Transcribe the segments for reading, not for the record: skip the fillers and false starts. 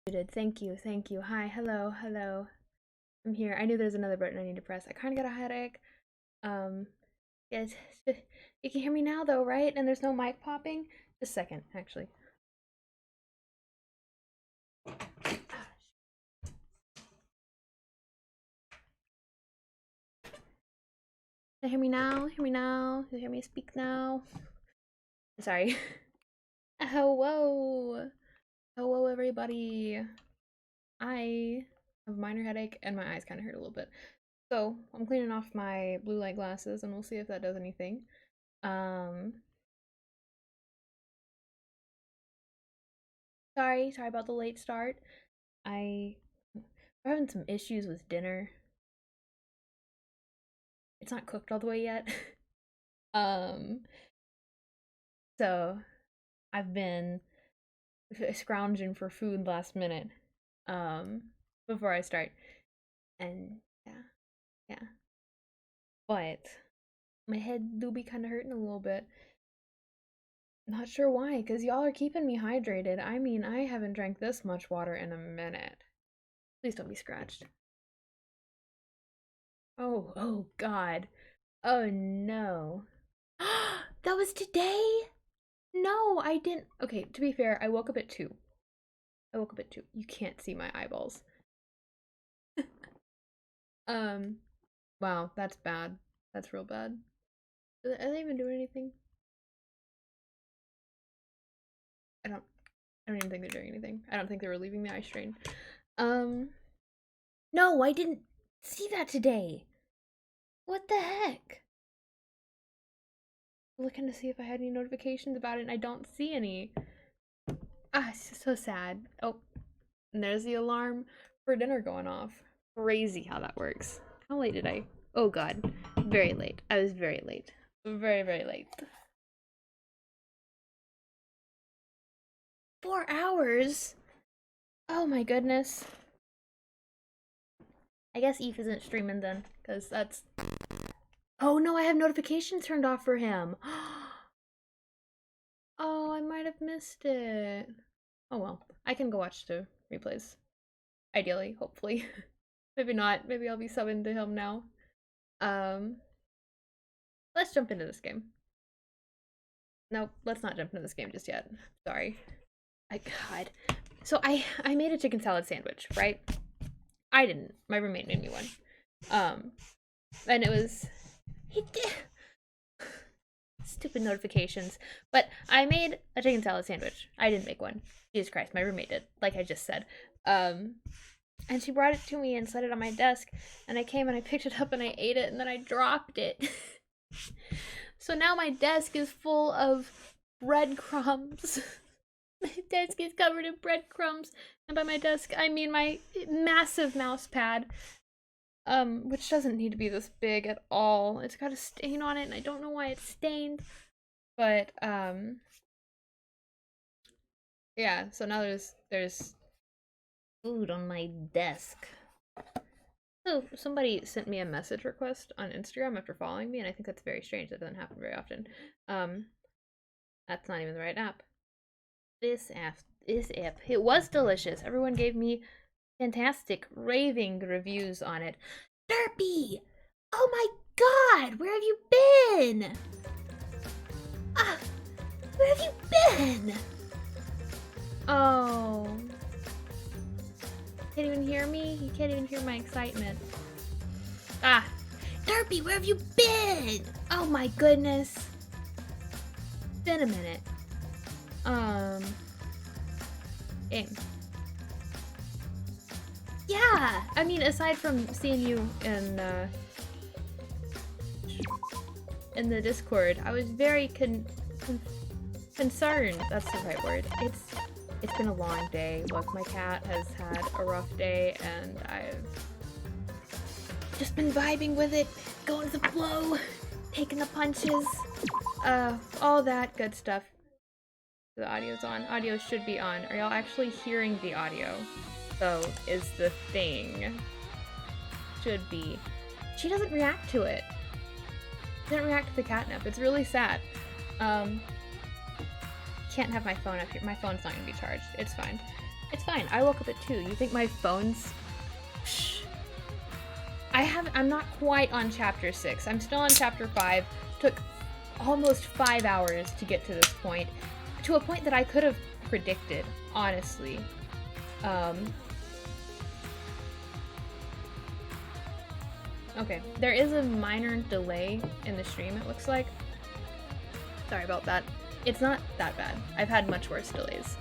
Thank you, thank you. Hi, hello, hello. I'm here. I knew there's another button I need to press. I kind of got a headache. Um, yes, you can hear me now though, right? And there's no mic popping? Just a second, actually. Can you hear me now? Hear me now? You hear me speak now? Sorry. Hello. Hello, everybody. I have a minor headache and my eyes kind of hurt a little bit. So I'm cleaning off my blue light glasses and we'll see if that does anything. Sorry about the late start. We're having some issues with dinner. It's not cooked all the way yet. um, so I've been scrounging for food last minute, before I start. And yeah. But my head do be kind of hurting a little bit. Not sure why, because y'all are keeping me hydrated. I mean, I haven't drank this much water in a minute. Please don't be scratched. Oh God. Oh no. That was today? No, I didn't. Okay, to be fair, I woke up at 2. You can't see my eyeballs. Wow, that's bad. That's real bad. Are they even doing anything? I don't even think they're doing anything. I don't think they were leaving the eye strain. No, I didn't see that today. What the heck? Looking to see if I had any notifications about it, and I don't see any. Ah, it's so sad. Oh, and there's the alarm for dinner going off. Crazy how that works. How late did I? Oh God, very late. I was very late. Very, very late. 4 hours? Oh my goodness. I guess Eve isn't streaming then, because that's... Oh no, I have notifications turned off for him. Oh, I might have missed it. Oh well, I can go watch the replays. Ideally, hopefully. Maybe not. Maybe I'll be subbing to him now. Let's jump into this game. Nope, let's not jump into this game just yet. Sorry. God. So I made a chicken salad sandwich, right? I didn't. My roommate made me one. And it was... He did... Stupid notifications. But I made a chicken salad sandwich. I didn't make one. Jesus Christ, my roommate did, like I just said. And she brought it to me and set it on my desk, and I came and I picked it up and I ate it, and then I dropped it. So now my desk is full of breadcrumbs. My desk is covered in breadcrumbs, and by my desk I mean my massive mouse pad, which doesn't need to be this big at all. It's got a stain on it, and I don't know why it's stained, but yeah. So now there's food on my desk. So somebody sent me a message request on Instagram after following me, and I think that's very strange. That doesn't happen very often. That's not even the right app. This app, it was delicious. Everyone gave me fantastic, raving reviews on it. Derpy! Oh my God, where have you been? Where have you been? Oh. Can't even hear me? You can't even hear my excitement. Derpy, where have you been? Oh my goodness. It's been a minute. Game. Yeah, I mean, aside from seeing you in the Discord, I was very concerned. That's the right word. It's been a long day. Look, my cat has had a rough day, and I've just been vibing with it, going with the flow, taking the punches, all that good stuff. The audio's on. Audio should be on. Are y'all actually hearing the audio? So is the thing. Should be. She doesn't react to it. She doesn't react to the catnip. It's really sad. Can't have my phone up here. My phone's not gonna be charged. It's fine. It's fine. I woke up at 2. You think my phone's... Shh. I'm not quite on chapter 6. I'm still on chapter 5. Took almost 5 hours to get to this point. To a point that I could have predicted, honestly. Okay, there is a minor delay in the stream, it looks like. Sorry about that. It's not that bad. I've had much worse delays.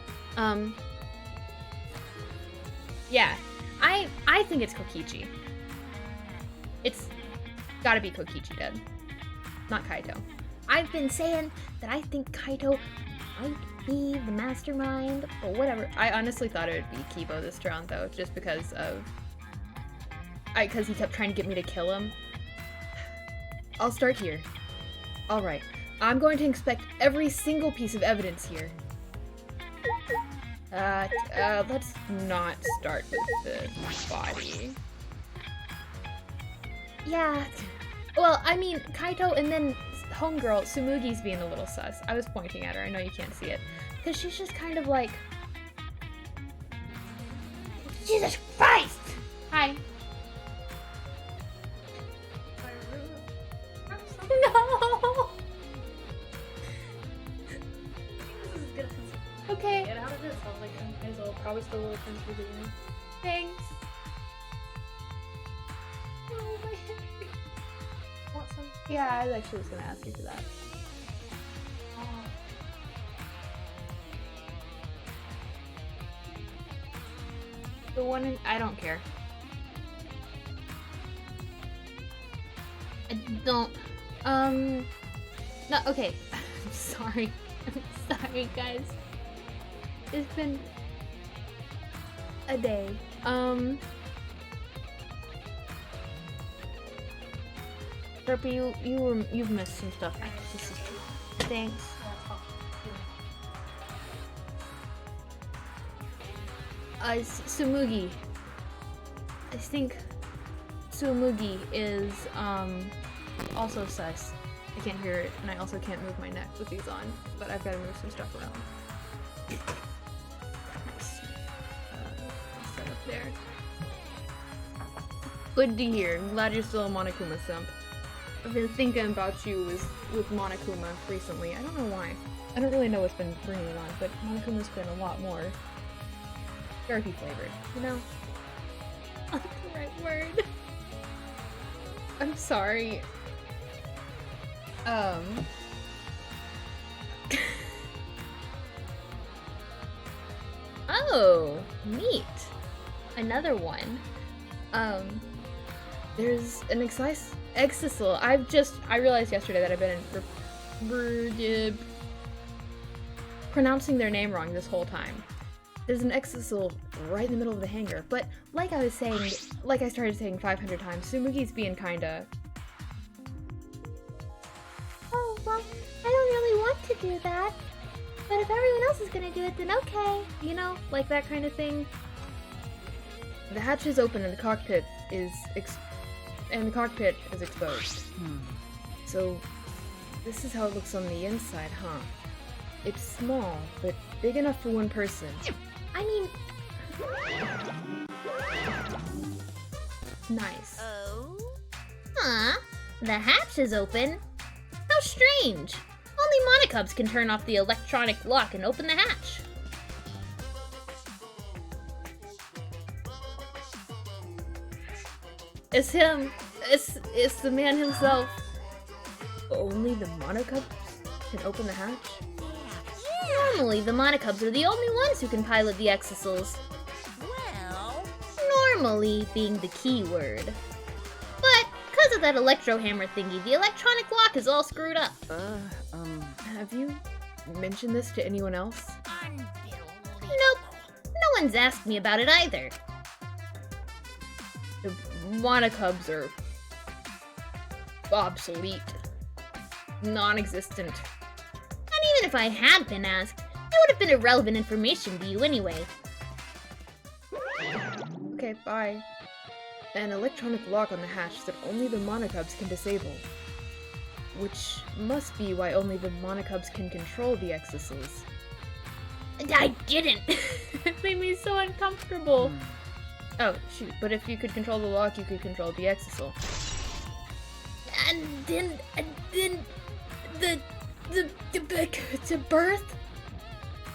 Yeah, I think it's Kokichi. It's gotta be Kokichi dead, not Kaito. I've been saying that I think Kaito might be the mastermind or whatever. I honestly thought it would be Kibo this round though, just because he kept trying to get me to kill him. I'll start here. Alright, I'm going to inspect every single piece of evidence here. Let's not start with the body. Yeah, well, I mean, Kaito and then homegirl, Tsumugi's being a little sus. I was pointing at her, I know you can't see it. Because she's just kind of like... Jesus Christ! Hi. No! Okay. Get out of this. I was like, I'll probably still will return to the room. Thanks. Oh, my head. Want some? Yeah, I actually was gonna ask you for that. Oh. The one in... I don't care. I don't... No, okay. I'm sorry. I'm sorry, guys. It's been a day. Burpee, you've missed some stuff. Thanks. Tsumugi. I think Tsumugi is also sus. I can't hear it, and I also can't move my neck with these on, but I've got to move some stuff around. Set up there. Good to hear. I'm glad you're still a Monokuma simp. I've been thinking about you with Monokuma recently. I don't know why. I don't really know what's been bringing it on, but Monokuma's been a lot more Sharpie flavored, you know? That's the right word. I'm sorry. Oh, neat. Another one. There's an exisal. I realized yesterday that I've been pronouncing their name wrong this whole time. There's an exisal right in the middle of the hangar, but like I was saying, like I started saying 500 times, Tsumugi's being kinda... Oh, well, I don't really want to do that. But if everyone else is gonna do it, then okay. You know, like that kind of thing. The hatch is open and the cockpit is exposed. So, this is how it looks on the inside, huh? It's small, but big enough for one person. I mean... Nice. Oh? Huh? The hatch is open? How strange! Only Monokubs can turn off the electronic lock and open the hatch. It's him! It's the man himself! Only the Monokubs can open the hatch? Normally, the Monokubs are the only ones who can pilot the exisals. Well... Normally being the key word. But, because of that electro hammer thingy, the electronic lock is all screwed up. Have you mentioned this to anyone else? Nope. No one's asked me about it either. The Monokubs are... obsolete. Non-existent. And even if I had been asked, it would have been irrelevant information to you anyway. Okay, bye. An electronic lock on the hatch that only the Monokubs can disable. Which must be why only the Monokubs can control the exisals. I didn't! It made me so uncomfortable. Oh, shoot. But if you could control the lock, you could control the exisal. And then The birth?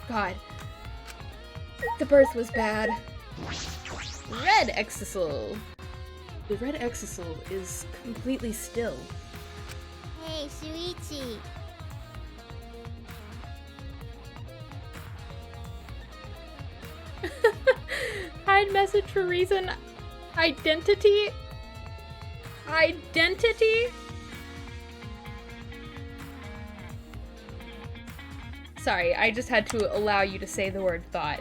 God. The birth was bad. Red exisal. The red exisal is completely still. Hey, Shuichi. Hide message for reason. Identity? Identity? Sorry, I just had to allow you to say the word thought,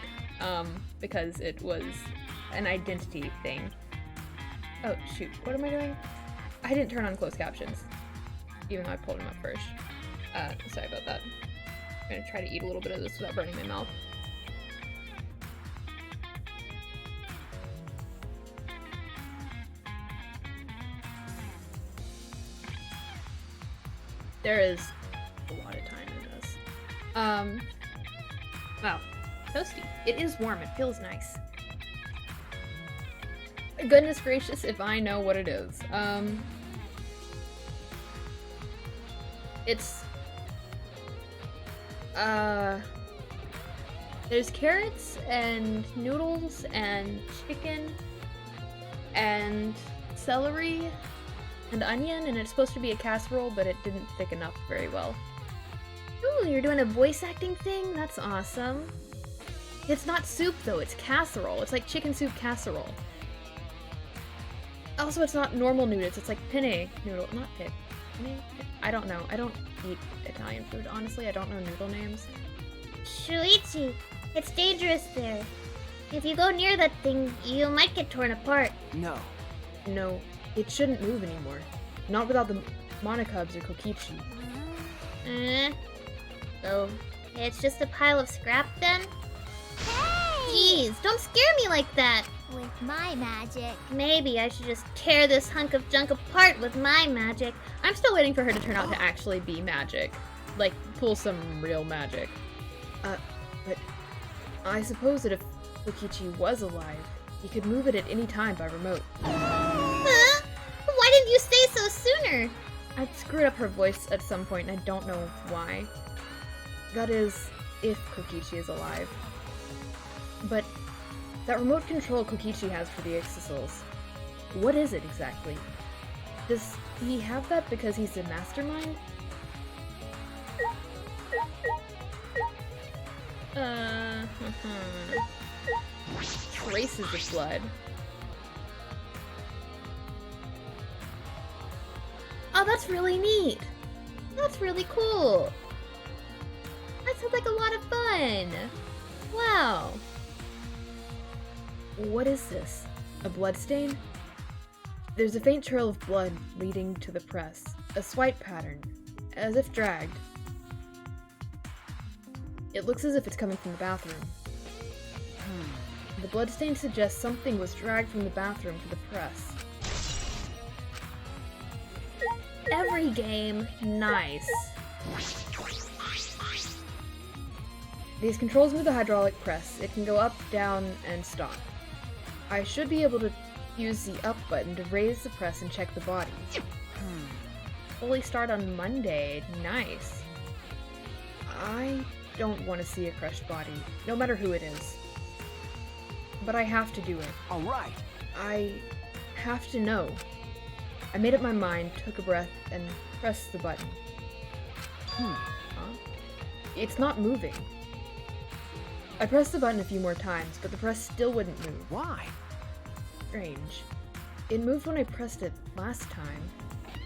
because it was an identity thing. Oh, shoot. What am I doing? I didn't turn on closed captions, even though I pulled them up first. Sorry about that. I'm gonna try to eat a little bit of this without burning my mouth. There is a lot of time in this. Wow. Toasty. It is warm. It feels nice. Goodness gracious, if I know what it is. It's... There's carrots and noodles and chicken and celery and onion, and it's supposed to be a casserole, but it didn't thicken up very well. Ooh, you're doing a voice acting thing? That's awesome. It's not soup, though. It's casserole. It's like chicken soup casserole. Also, it's not normal noodles. It's like penne noodle. Not penne. I don't know. I don't eat Italian food, honestly. I don't know noodle names. Shuichi, it's dangerous there. If you go near that thing, you might get torn apart. No. No, it shouldn't move anymore. Not without the Monokubs or Kokichi. So, It's just a pile of scrap then? Hey! Jeez, don't scare me like that! With my magic. Maybe I should just tear this hunk of junk apart with my magic. I'm still waiting for her to turn out to actually be magic. Like, pull some real magic. But I suppose that if Kokichi was alive, he could move it at any time by remote. Huh? Why didn't you say so sooner? I screwed up her voice at some point, and I don't know why. That is, if Kokichi is alive. But that remote control Kokichi has for the Exisals, what is it exactly? Does he have that because he's the mastermind? Traces of blood. Oh, that's really neat. That's really cool. That sounds like a lot of fun. Wow. What is this? A bloodstain? There's a faint trail of blood leading to the press. A swipe pattern, as if dragged. It looks as if it's coming from the bathroom. The bloodstain suggests something was dragged from the bathroom to the press. Every game, nice. These controls move the hydraulic press. It can go up, down, and stop. I should be able to use the up button to raise the press and check the body. Fully start on Monday. Nice. I don't want to see a crushed body, no matter who it is. But I have to do it. All right. I have to know. I made up my mind, took a breath, and pressed the button. Huh? It's not moving. I pressed the button a few more times, but the press still wouldn't move. Why? Strange. It moved when I pressed it last time.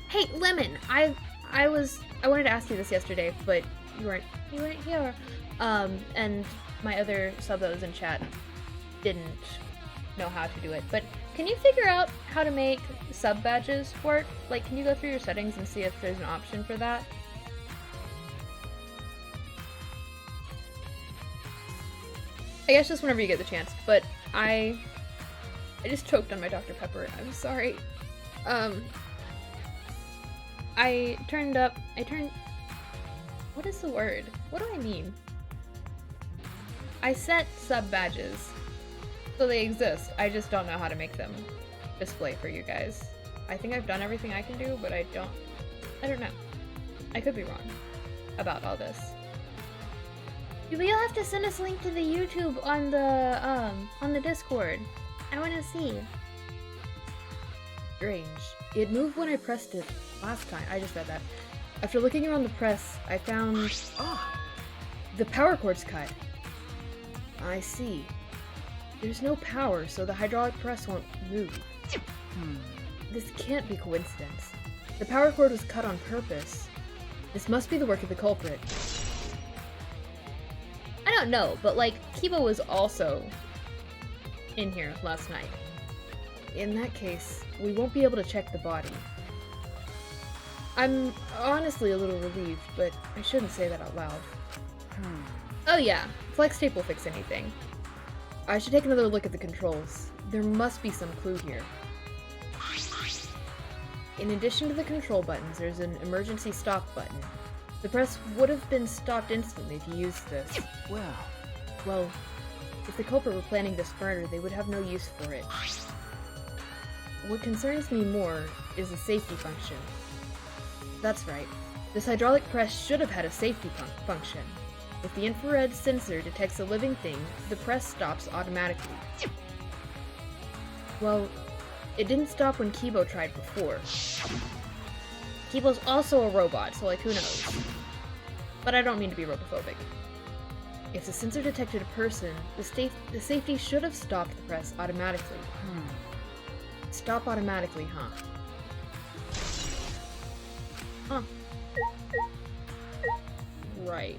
Hey, Lemon! I wanted to ask you this yesterday, but you weren't here. And my other sub that was in chat didn't know how to do it. But can you figure out how to make sub badges work? Like, can you go through your settings and see if there's an option for that? I guess just whenever you get the chance, but I just choked on my Dr. Pepper. I'm sorry. What is the word? What do I mean? I set sub-badges. So they exist. I just don't know how to make them display for you guys. I think I've done everything I can do, but I don't know. I could be wrong about all this. But you'll have to send us a link to the YouTube on the Discord. I want to see. Strange. It moved when I pressed it last time. I just read that. After looking around the press, I found... the power cord's cut. I see. There's no power, so the hydraulic press won't move. This can't be coincidence. The power cord was cut on purpose. This must be the work of the culprit. I don't know, but like, Kiba was also in here last night. In that case, we won't be able to check the body. I'm honestly a little relieved, but I shouldn't say that out loud. Oh yeah, flex tape will fix anything. I should take another look at the controls. There must be some clue here. In addition to the control buttons, there's an emergency stop button. The press would have been stopped instantly if you used this. Well, if the culprit were planning this murder, they would have no use for it. What concerns me more is the safety function. That's right. This hydraulic press should have had a safety function. If the infrared sensor detects a living thing, the press stops automatically. Well, it didn't stop when Kibo tried before. Kibo's also a robot, so like, who knows? But I don't mean to be robophobic. If the sensor detected a person, the safety should have stopped the press automatically. Stop automatically, huh? Right.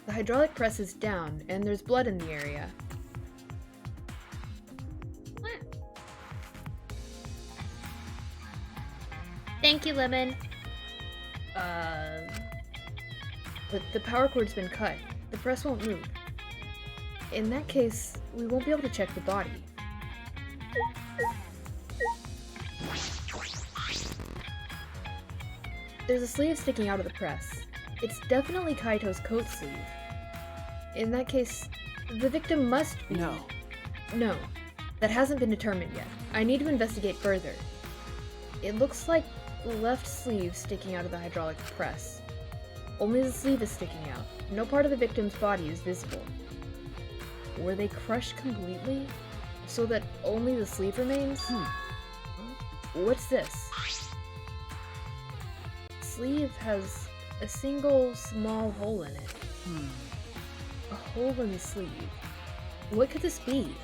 The hydraulic press is down, and there's blood in the area. Thank you, Lemon. But the power cord's been cut. The press won't move. In that case, we won't be able to check the body. There's a sleeve sticking out of the press. It's definitely Kaito's coat sleeve. In that case, the victim must be... No. That hasn't been determined yet. I need to investigate further. It looks like the left sleeve sticking out of the hydraulic press. Only the sleeve is sticking out. No part of the victim's body is visible. Were they crushed completely? So that only the sleeve remains? What's this? Sleeve has a single small hole in it. A hole in the sleeve. What could this be?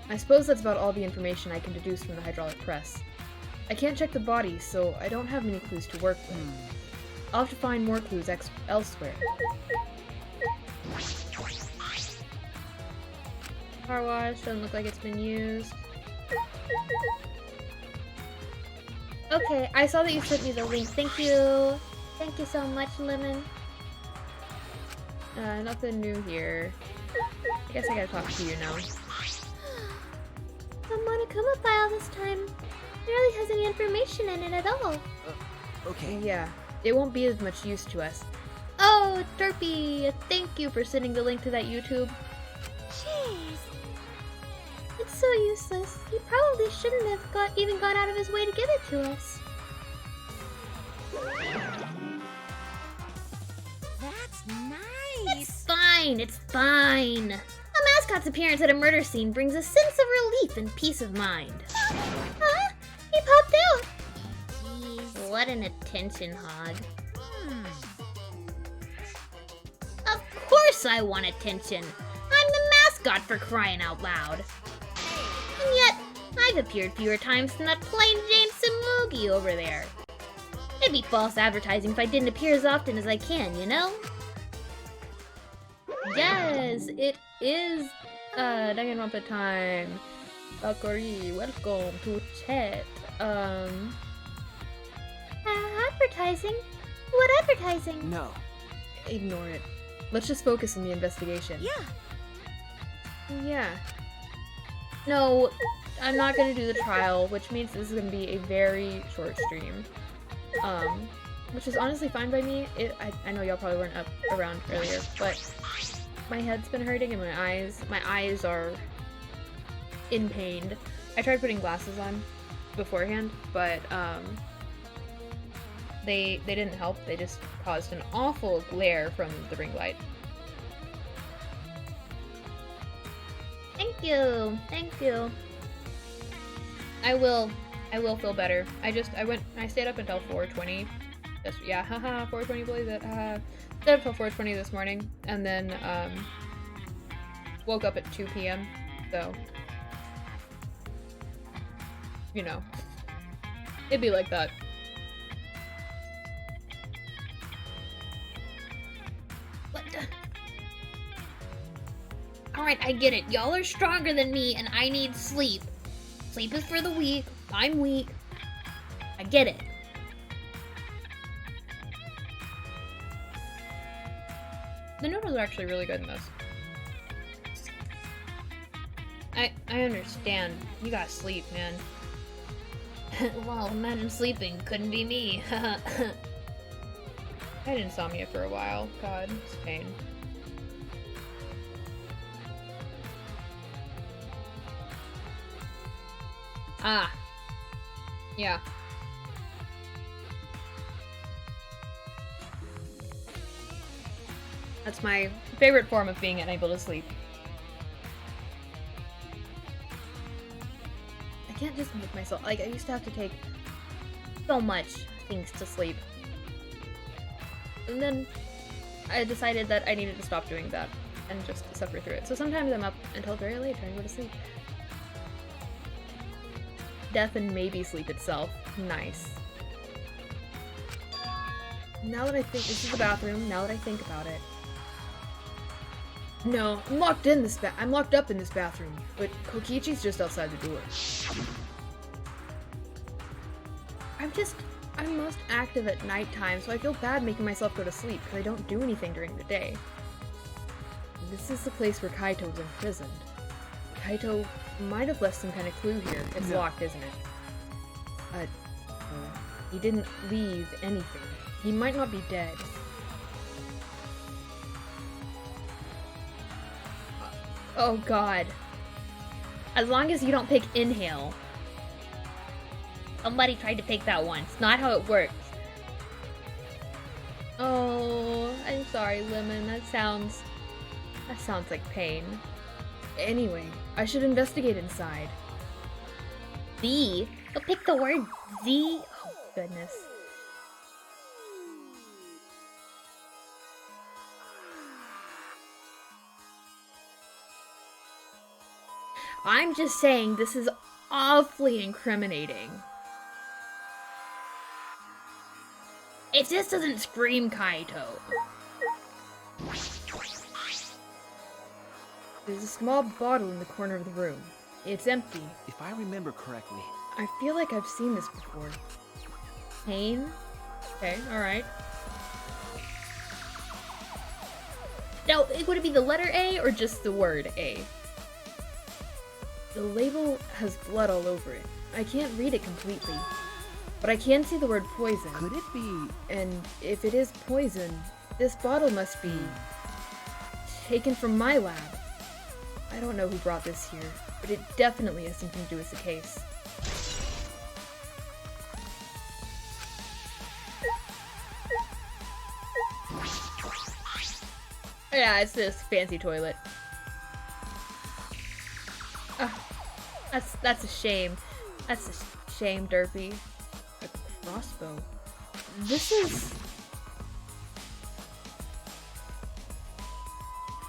I suppose that's about all the information I can deduce from the hydraulic press. I can't check the body, so I don't have many clues to work with. I'll have to find more clues elsewhere. Car wash, doesn't look like it's been used. Okay, I saw that you sent me the link. Thank you. Thank you so much, Lemon. Nothing new here. I guess I gotta talk to you now. The Monokuma file this time barely has any information in it at all. Okay. Yeah, it won't be of much use to us. Oh, Derpy, thank you for sending the link to that YouTube. Jeez. It's so useless. He probably shouldn't have even gone out of his way to give it to us. That's nice. It's fine, it's fine. A mascot's appearance at a murder scene brings a sense of relief and peace of mind. Huh? He popped out. Jeez. What an attention hog. Of course I want attention. I'm the mascot, for crying out loud. And yet, I've appeared fewer times than that plain Jane Samugi over there. It'd be false advertising if I didn't appear as often as I can, you know? Yes, it is Danganronpa time. Valkyrie, welcome to chat. Advertising? What advertising? No. Ignore it. Let's just focus on the investigation. Yeah. No, I'm not gonna do the trial, which means this is gonna be a very short stream. which is honestly fine by me. I know y'all probably weren't around earlier, but my head's been hurting and my eyes are in pain. I tried putting glasses on beforehand, but they didn't help. They just caused an awful glare from the ring light. Thank you. Thank you. I will feel better. I stayed up until 4:20. Yeah, haha, 4:20, believe it. Stayed up until 4:20 this morning, and then woke up at 2 p.m. So, you know, it'd be like that. What the? Alright, I get it. Y'all are stronger than me, and I need sleep. Sleep is for the weak. I'm weak. I get it. The noodles are actually really good in this. I understand. You gotta sleep, man. Well, imagine sleeping. Couldn't be me. I had insomnia for a while. God, it's pain. Ah. Yeah. That's my favorite form of being unable to sleep. I can't just make myself, like, I used to have to take so much things to sleep. And then I decided that I needed to stop doing that and just suffer through it. So sometimes I'm up until very late trying to go to sleep. Death and maybe sleep itself. Nice. Now that I think, this is the bathroom, now that I think about it. No, I'm locked up in this bathroom, but Kokichi's just outside the door. I'm most active at nighttime, so I feel bad making myself go to sleep because I don't do anything during the day. This is the place where Kaito was imprisoned. Kaito might have left some kind of clue here. It's locked, isn't it? He didn't leave anything. He might not be dead. Oh god. As long as you don't pick inhale. Somebody tried to pick that once. Not how it works. Oh, I'm sorry, Lemon. That sounds like pain. Anyway, I should investigate inside. Z? But pick the word Z. Oh, goodness. I'm just saying this is awfully incriminating. It just doesn't scream Kaito. There's a small bottle in the corner of the room. It's empty. If I remember correctly. I feel like I've seen this before. Pain? Okay, alright. Now, would it be the letter A or just the word A? The label has blood all over it. I can't read it completely. But I can see the word poison. Could it be? And if it is poison, this bottle must be taken from my lab. I don't know who brought this here, but it definitely has something to do with the case. Yeah, it's this fancy toilet. That's a shame. That's a shame, Derpy. A crossbow. This is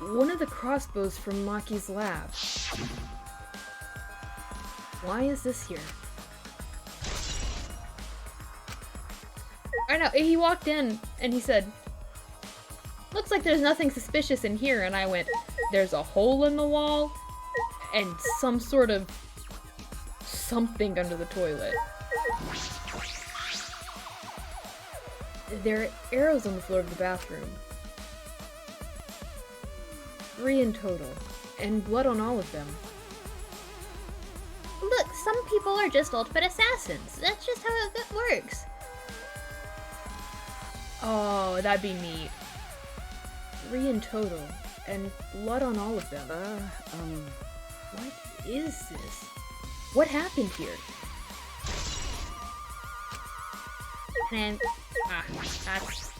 one of the crossbows from Maki's lab. Why is this here? I know, he walked in and he said, "Looks like there's nothing suspicious in here," and I went, "There's a hole in the wall and some sort of something under the toilet." There are arrows on the floor of the bathroom. 3 in total, and blood on all of them. Look, some people are just ultimate assassins. That's just how it works. Oh, that'd be neat. 3 in total, and blood on all of them. What is this? What happened here? And that's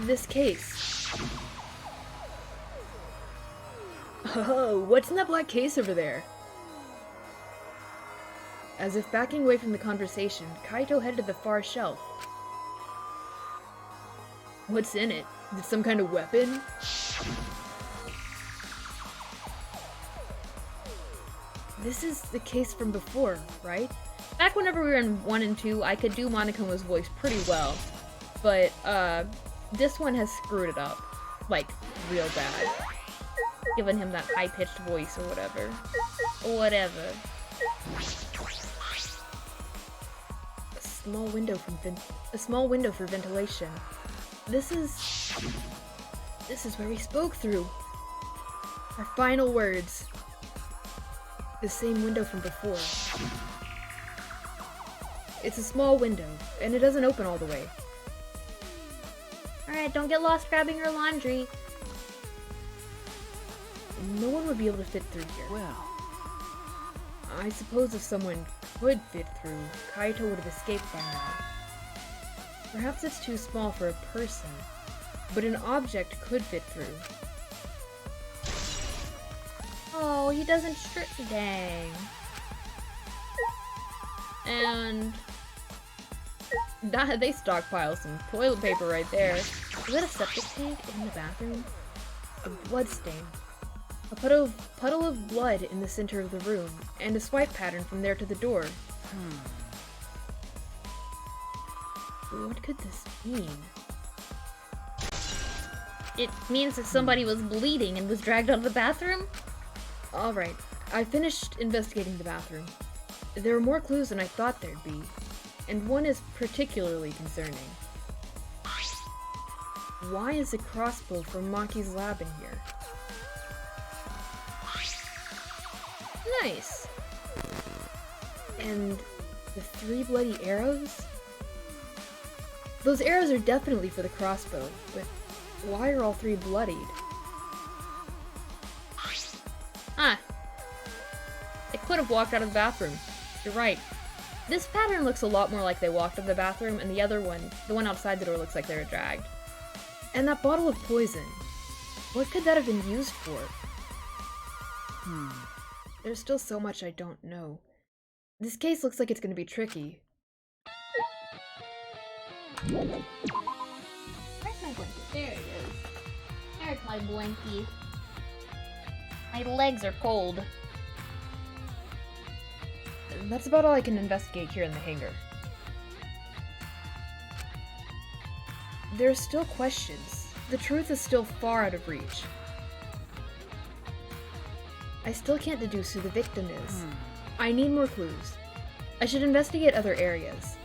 this case. Oh, what's in that black case over there? As if backing away from the conversation, Kaito headed to the far shelf. What's in it? Is it some kind of weapon? This is the case from before, right? Back whenever we were in 1 and 2, I could do Monokuma's voice pretty well. But, this one has screwed it up. Like, real bad. Giving him that high-pitched voice or whatever. Whatever. A small window for ventilation. This is where we spoke through. Our final words. The same window from before. It's a small window, and it doesn't open all the way. Alright, don't get lost grabbing your laundry. No one would be able to fit through here. Well, I suppose if someone could fit through, Kaito would have escaped by now. Perhaps it's too small for a person, but an object could fit through. Oh, he doesn't strip. Dang. And they stockpile some toilet paper right there. Is that a septic tank in the bathroom? A blood stain. A puddle of blood in the center of the room, and a swipe pattern from there to the door. What could this mean? It means that somebody was bleeding and was dragged out of the bathroom? Alright, I finished investigating the bathroom. There are more clues than I thought there'd be, and one is particularly concerning. Why is a crossbow from Maki's lab in here? Nice! And the 3 bloody arrows? Those arrows are definitely for the crossbow, but why are all 3 bloodied? Ah! They could have walked out of the bathroom. You're right. This pattern looks a lot more like they walked out of the bathroom, and the other one, the one outside the door, looks like they were dragged. And that bottle of poison. What could that have been used for? There's still so much I don't know. This case looks like it's gonna be tricky. Where's my blankie? There it is. There's my blankie. My legs are cold. That's about all I can investigate here in the hangar. There are still questions. The truth is still far out of reach. I still can't deduce who the victim is. I need more clues. I should investigate other areas.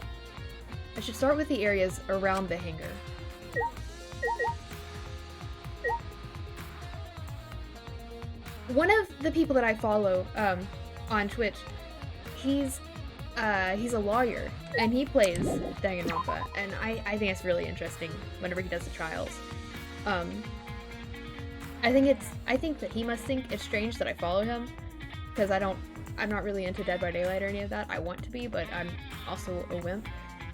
I should start with the areas around the hangar. One of the people that I follow on Twitch, he's a lawyer, and he plays Danganronpa, and I think it's really interesting whenever he does the trials. I think that he must think it's strange that I follow him, because I'm not really into Dead by Daylight or any of that. I want to be, but I'm also a wimp,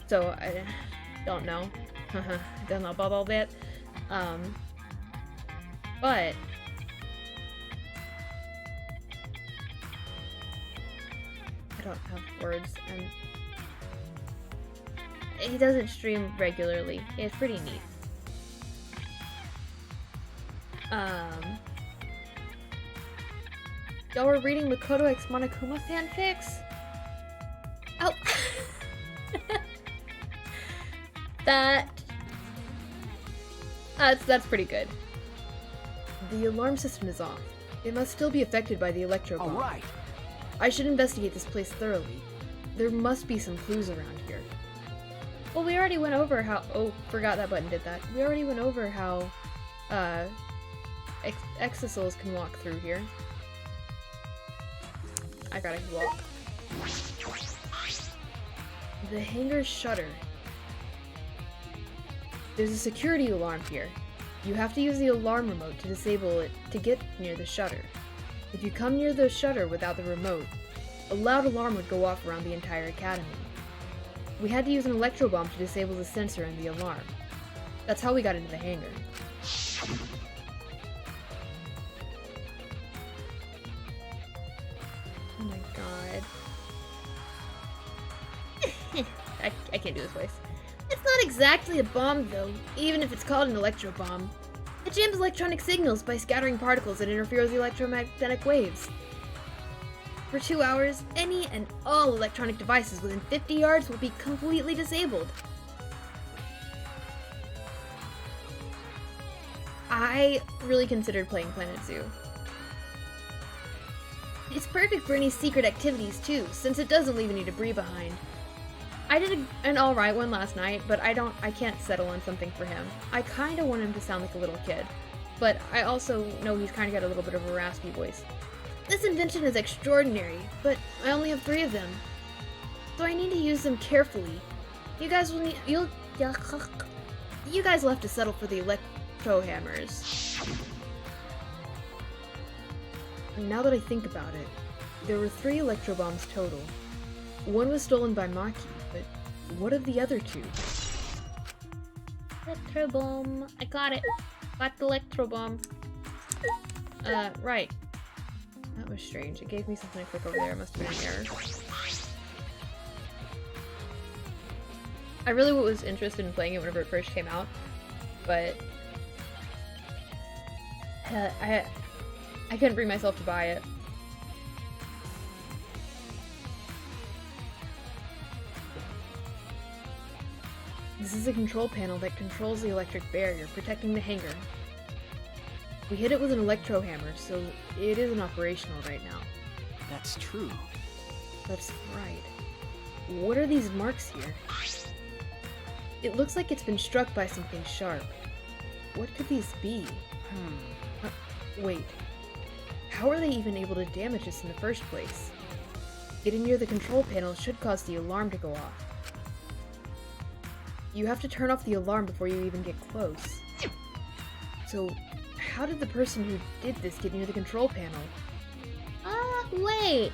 so I don't know. Don't know about all that. But I don't have words, and he doesn't stream regularly. It's pretty neat. Y'all were reading Makoto X Monokuma fanfics? Oh! That's pretty good. The alarm system is off. It must still be affected by the electro bomb. alright. I should investigate this place thoroughly. There must be some clues around here. Well, we already went over how— oh, forgot that button did that. We already went over how, exisals can walk through here. I gotta walk. The hangar's shutter. There's a security alarm here. You have to use the alarm remote to disable it to get near the shutter. If you come near the shutter without the remote, a loud alarm would go off around the entire academy. We had to use an electro bomb to disable the sensor and the alarm. That's how we got into the hangar. Oh my god. I can't do this voice. It's not exactly a bomb though, even if it's called an electro bomb. It jams electronic signals by scattering particles that interfere with the electromagnetic waves. For 2 hours, any and all electronic devices within 50 yards will be completely disabled. I really considered playing Planet Zoo. It's perfect for any secret activities too, since it doesn't leave any debris behind. I did an alright one last night, but I can't settle on something for him. I kinda want him to sound like a little kid, but I also know he's kinda got a little bit of a raspy voice. This invention is extraordinary, but I only have 3 of them, so I need to use them carefully. You guys will need, you guys will have to settle for the electro hammers. Now that I think about it, there were 3 electro bombs total. One was stolen by Maki, but what of the other 2? Electro bomb. I got it. Got the electro bomb. Right. That was strange. It gave me something to click over there. It must have been an error. I really was interested in playing it whenever it first came out, but I couldn't bring myself to buy it. This is a control panel that controls the electric barrier, protecting the hangar. We hit it with an electro hammer, so it isn't operational right now. That's true. That's right. What are these marks here? It looks like it's been struck by something sharp. What could these be? Wait. How are they even able to damage us in the first place? Getting near the control panel should cause the alarm to go off. You have to turn off the alarm before you even get close. So, how did the person who did this get near the control panel? Wait.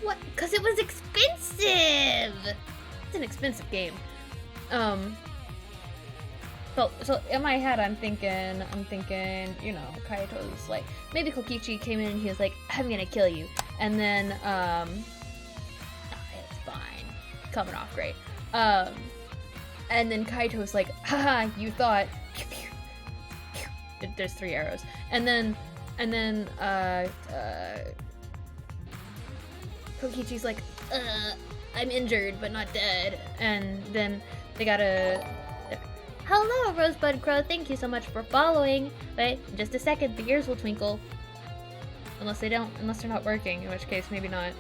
What? Because it was expensive! It's an expensive game. So in my head, I'm thinking, you know, Kayato's like, maybe Kokichi came in and he was like, I'm gonna kill you. And then, it's fine. Coming off great. And then Kaito's like, haha, you thought. There's 3 arrows. And then, Kokichi's like, I'm injured, but not dead. And then they gotta... Hello, Rosebud Crow. Thank you so much for following. Wait, just a second. The ears will twinkle. Unless they're not working, in which case, maybe not.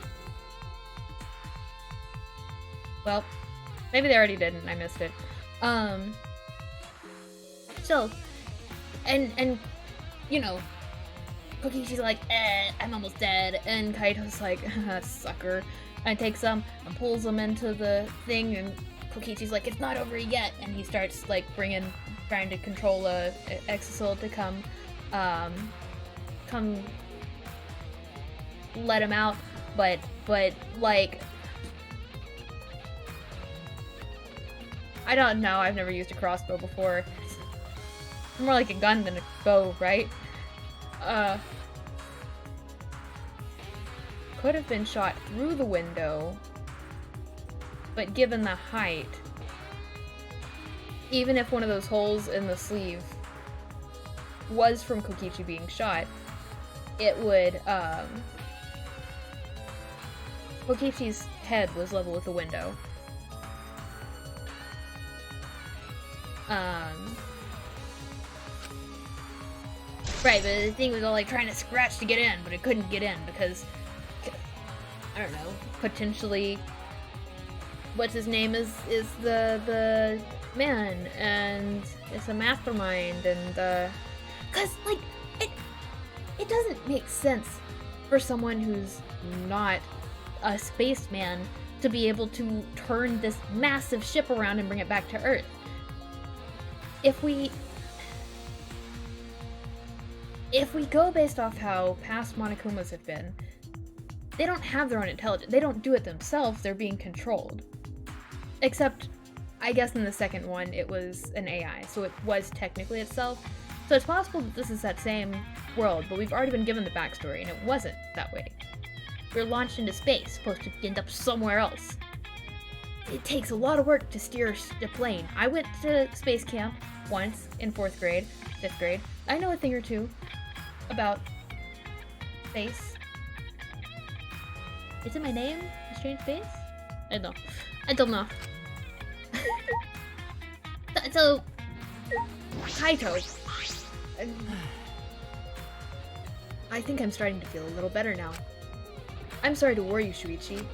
Well, maybe they already did and I missed it. So, and you know, Kokichi's like, I'm almost dead, and Kaito's like, sucker, and takes them and pulls them into the thing, and Kokichi's like, it's not over yet, and he starts like trying to control a Exisal to come let him out, but like, I don't know, I've never used a crossbow before. It's more like a gun than a bow, right? Could have been shot through the window, but given the height, even if one of those holes in the sleeve was from Kokichi being shot, it would, Kokichi's head was level with the window. Right, but the thing was all like trying to scratch to get in, but it couldn't get in because, I don't know, potentially, what's his name is the man, and it's a mastermind, and, cause, like, it doesn't make sense for someone who's not a spaceman to be able to turn this massive ship around and bring it back to Earth. if we go based off how past Monokumas have been, they don't have their own intelligence. They don't do it themselves, they're being controlled. Except, I guess in the second one, it was an AI, so it was technically itself. So it's possible that this is that same world, but we've already been given the backstory, and it wasn't that way. We were launched into space, supposed to end up somewhere else. It takes a lot of work to steer a plane. I went to space camp once in 4th grade, 5th grade. I know a thing or two about space. Is it my name? Strange Space? I don't know. So, Kaito. I think I'm starting to feel a little better now. I'm sorry to worry you, Shuichi.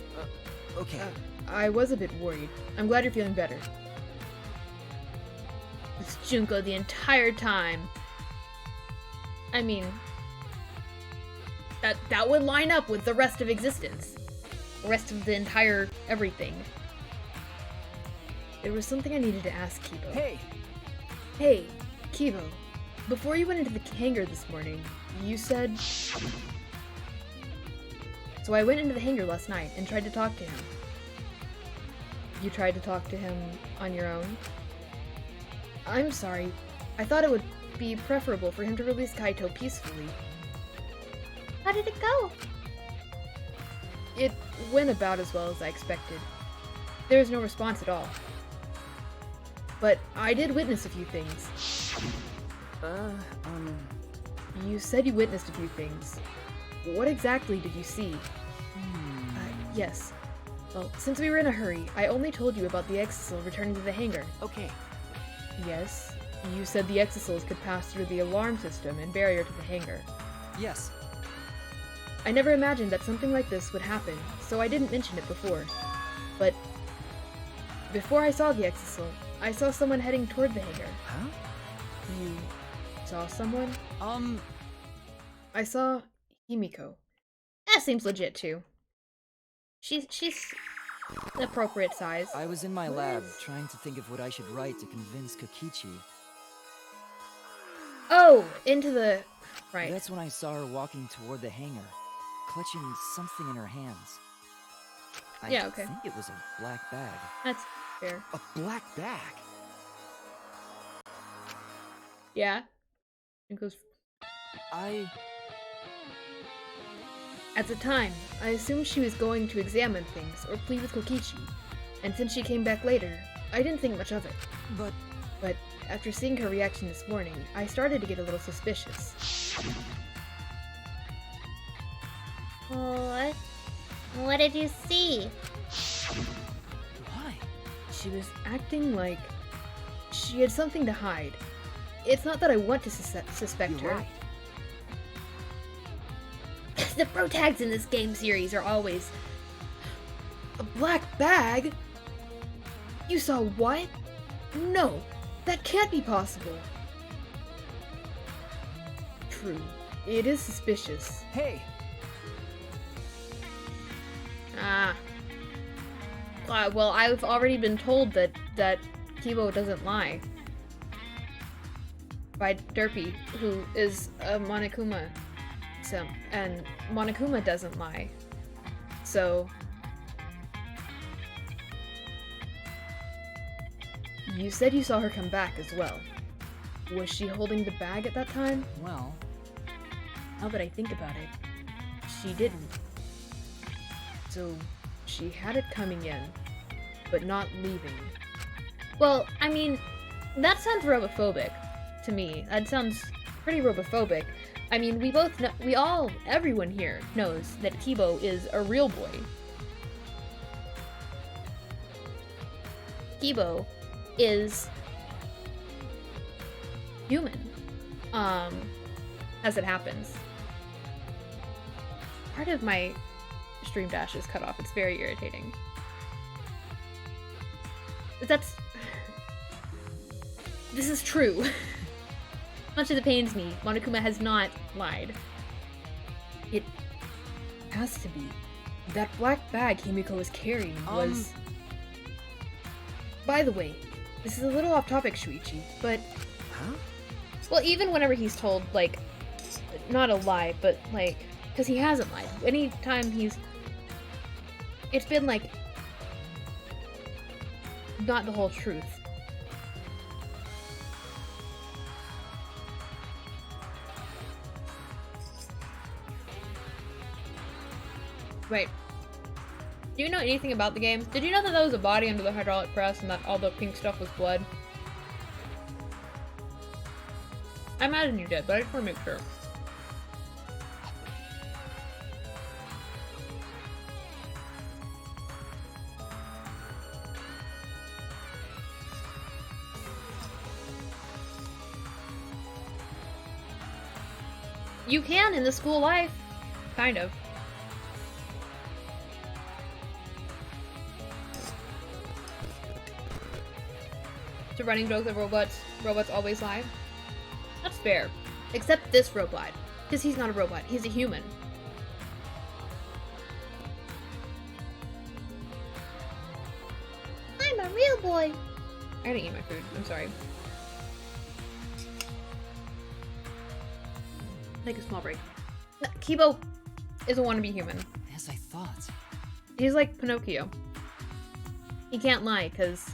Okay. I was a bit worried. I'm glad you're feeling better. It's Junko the entire time. I mean, that would line up with the rest of existence. The rest of the entire everything. There was something I needed to ask Kibo. Hey! Hey, Kibo. Before you went into the hangar this morning, you said... So I went into the hangar last night and tried to talk to him. You tried to talk to him on your own? I'm sorry. I thought it would be preferable for him to release Kaito peacefully. How did it go? It went about as well as I expected. There was no response at all. But I did witness a few things. You said you witnessed a few things. What exactly did you see? Yes. Well, since we were in a hurry, I only told you about the Exisal returning to the hangar. Okay. Yes. You said the Exisals could pass through the alarm system and barrier to the hangar. Yes. I never imagined that something like this would happen, so I didn't mention it before. But before I saw the Exisal, I saw someone heading toward the hangar. Huh? You saw someone? I saw Himiko. That seems legit too. She's the appropriate size. I was in my lab trying to think of what I should write to convince Kokichi. Oh, into the... Right. That's when I saw her walking toward the hangar, clutching something in her hands. Yeah, okay. I think it was a black bag. That's fair. A black bag? Yeah. It goes... At the time, I assumed she was going to examine things or plead with Kokichi, and since she came back later, I didn't think much of it. But after seeing her reaction this morning, I started to get a little suspicious. What did you see? Why? She was acting like she had something to hide. It's not that I want to suspect You're her. right. The pro tags in this game series are always... A black bag? You saw what? No, that can't be possible. True, it is suspicious. Hey! Well, I've already been told that Kibo doesn't lie. By Derpy, who is a Monokuma. And Monokuma doesn't lie. So... You said you saw her come back as well. Was she holding the bag at that time? Well... Now that I think about it, she didn't. So, she had it coming in, but not leaving. Well, I mean, that sounds robophobic to me. That sounds pretty robophobic. I mean, we both know, everyone here knows that Kibo is a real boy. Kibo is human, as it happens. Part of my stream dash is cut off. It's very irritating. This is true. Much as it pains me, Monokuma has not lied. It has to be. That black bag Himiko was carrying was... By the way, This is a little off topic, Shuichi, but Huh? well, even whenever he's told, like, not a lie, but like, because he hasn't lied. Anytime it's been like, not the whole truth. Right. Do you know anything about the game? Did you know that was a body under the hydraulic press and that all the pink stuff was blood? I imagine you did, but I just want to make sure. You can in the school life. Kind of. It's a running joke that robots always lie. That's fair. Except this robot. Because he's not a robot, he's a human. I'm a real boy. I didn't eat my food, I'm sorry. Take a small break. Kibo is a wannabe human. As I thought. He's like Pinocchio. He can't lie, because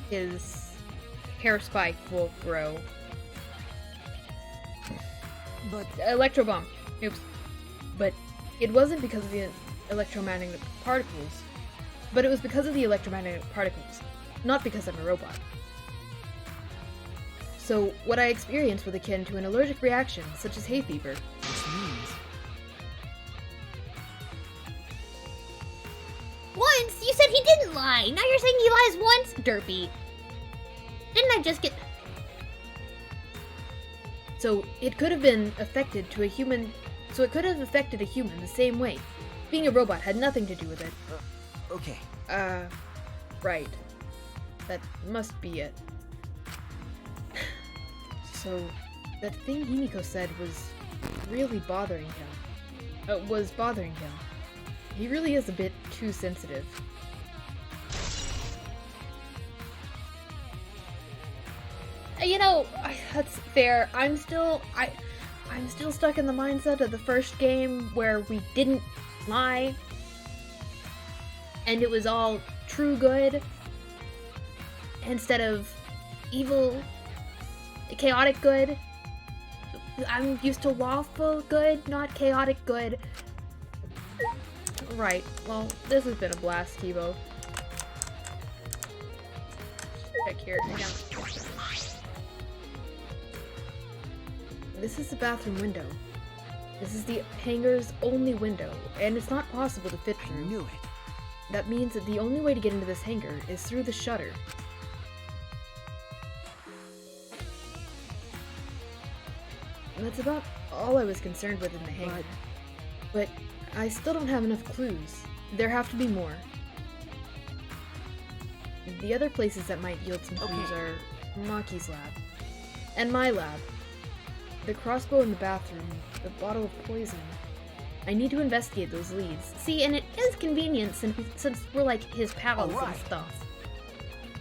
his hair spike will grow. But Electro bomb. Oops. But it wasn't because of the electromagnetic particles. But it was because of the electromagnetic particles, not because I'm a robot. So what I experienced was akin to an allergic reaction, such as hay fever. which means Once, you said he didn't lie. Now you're saying he lies once? Derpy. Didn't I just get... So it could have been affected to a human. So it could have affected a human the same way. Being a robot had nothing to do with it. okay. Right. That must be it. So, that thing Himiko said was really bothering him. Was bothering him. He really is a bit too sensitive. You know, that's fair. I'm still stuck in the mindset of the first game where we didn't lie. And it was all true good. Instead of evil, chaotic good. I'm used to lawful good, not chaotic good. Right, well, this has been a blast, Kibo. Check here. Yeah. This is the bathroom window. This is the hangar's only window, and it's not possible to fit I through. knew it. That means that the only way to get into this hangar is through the shutter. And that's about all I was concerned with in the hangar. But I still don't have enough clues. There have to be more. The other places that might yield some clues are Maki's lab, and my lab, the crossbow in the bathroom, the bottle of poison. I need to investigate those leads. See, and it is convenient since we're like his pals and stuff.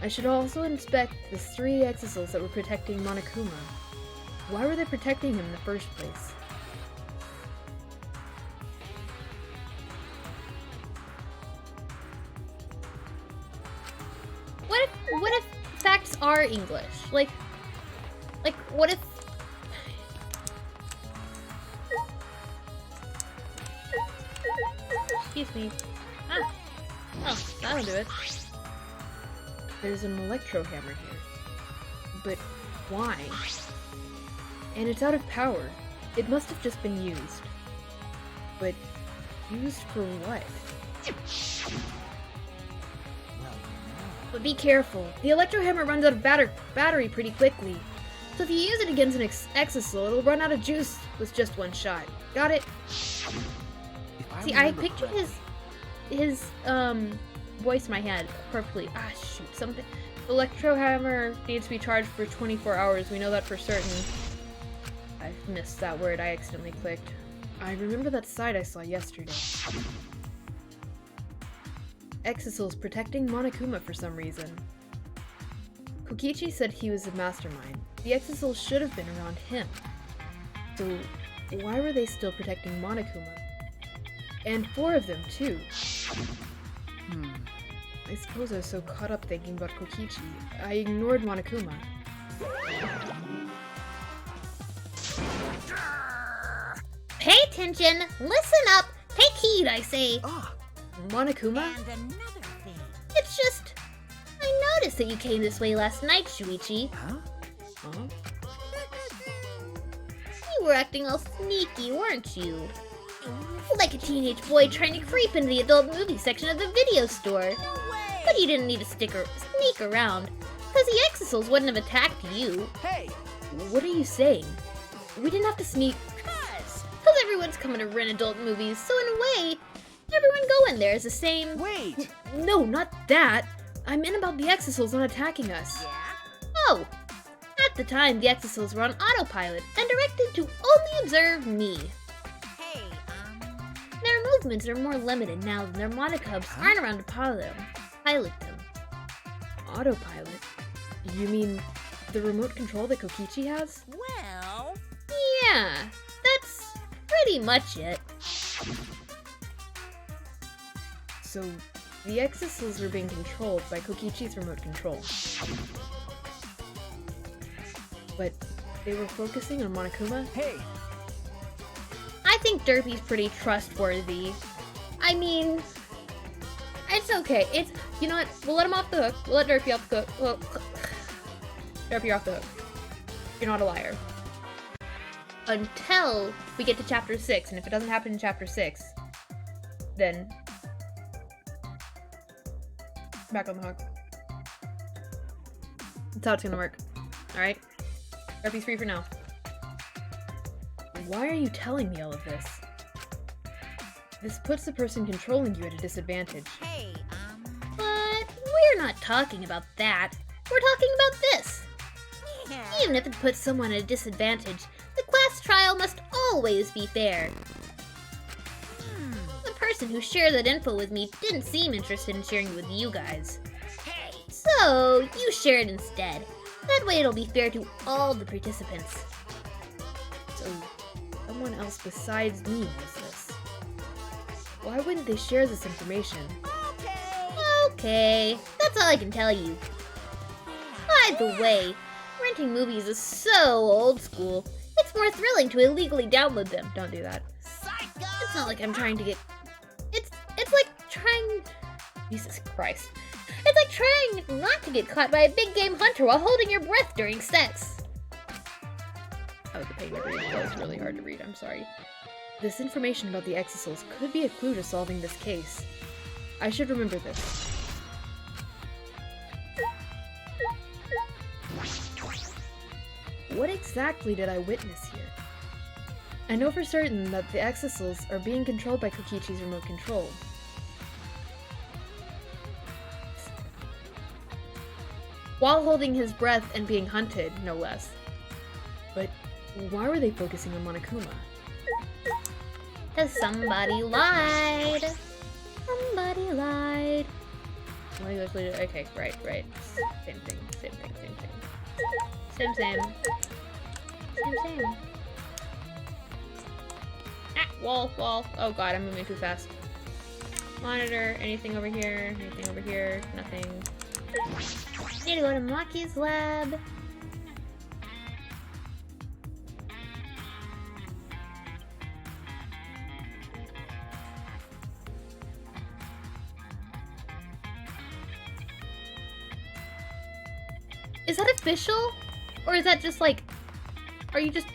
I should also inspect the 3 exisals that were protecting Monokuma. Why were they protecting him in the first place? What if facts are English? Like, what if... Excuse me. Ah. Oh, that'll do it. There's an electro hammer here. But why? And it's out of power. It must have just been used. But used for what? But be careful. The electro hammer runs out of battery pretty quickly. So if you use it against an exisal, it'll run out of juice with just one shot. Got it? See, I pictured his voice in my head perfectly. Ah, shoot, something. The electro hammer needs to be charged for 24 hours. We know that for certain. I missed that word. I accidentally clicked. I remember that site I saw yesterday. Exisals protecting Monokuma for some reason. Kokichi said he was a mastermind. The Exisals should have been around him. So why were they still protecting Monokuma? And 4 of them, too. I suppose I was so caught up thinking about Kokichi, I ignored Monokuma. Pay attention! Listen up! Take heed, I say! Monokuma? And another thing. It's just... I noticed that you came this way last night, Shuichi. Huh? Huh? You were acting all sneaky, weren't you? Like a teenage boy trying to creep into the adult movie section of the video store. No way! But you didn't need to sneak around, because the Exisals wouldn't have attacked you. Hey! What are you saying? We didn't have to sneak. Because everyone's coming to rent adult movies, so in a way, everyone going there is the same... Wait! No, not that! I meant about the Exisals not attacking us. Yeah? Oh! At the time, the Exisals were on autopilot and directed to only observe me. Hey, Their movements are more limited now than their monocubs aren't around to pilot them. Autopilot? You mean the remote control that Kokichi has? well... Yeah, that's pretty much it. So, the Exisals were being controlled by Kokichi's remote control. But they were focusing on Monokuma? Hey! I think Derpy's pretty trustworthy. I mean, It's okay. It's, you know what? We'll let him off the hook. We'll let Derpy off the hook. Well, Derpy, you're off the hook. You're not a liar. Until we get to chapter 6, and if it doesn't happen in chapter 6, then back on the hook. That's how it's gonna work. Alright? Derpy's free for now. Why are you telling me all of this? This puts the person controlling you at a disadvantage. Hey, but we're not talking about that. We're talking about this. yeah. Even if it puts someone at a disadvantage, the class trial must always be fair. The person who shared that info with me didn't seem interested in sharing it with you guys. Hey, So, you share it instead. That way it'll be fair to all the participants. So, someone else besides me knows this. Why wouldn't they share this information? okay. Okay, that's all I can tell you. By the way, renting movies is so old school. It's more thrilling to illegally download them. Don't do that. Psycho! It's not like I'm trying to get... It's like trying... Jesus Christ. It's like trying not to get caught by a big game hunter while holding your breath during sex. Oh, the pain to read. That was really hard to read. I'm sorry. This information about the Exisals could be a clue to solving this case. I should remember this. What exactly did I witness here? I know for certain that the Exisals are being controlled by Kokichi's remote control. While holding his breath and being hunted, no less. But why were they focusing on Monokuma? Cause somebody lied. Somebody lied. Why do you guys okay, right. Same thing. Same. Ah, wall. Oh god, I'm moving too fast. Monitor, anything over here? Nothing. Need to go to Maki's lab. Is that official? Or is that just like... Are you just...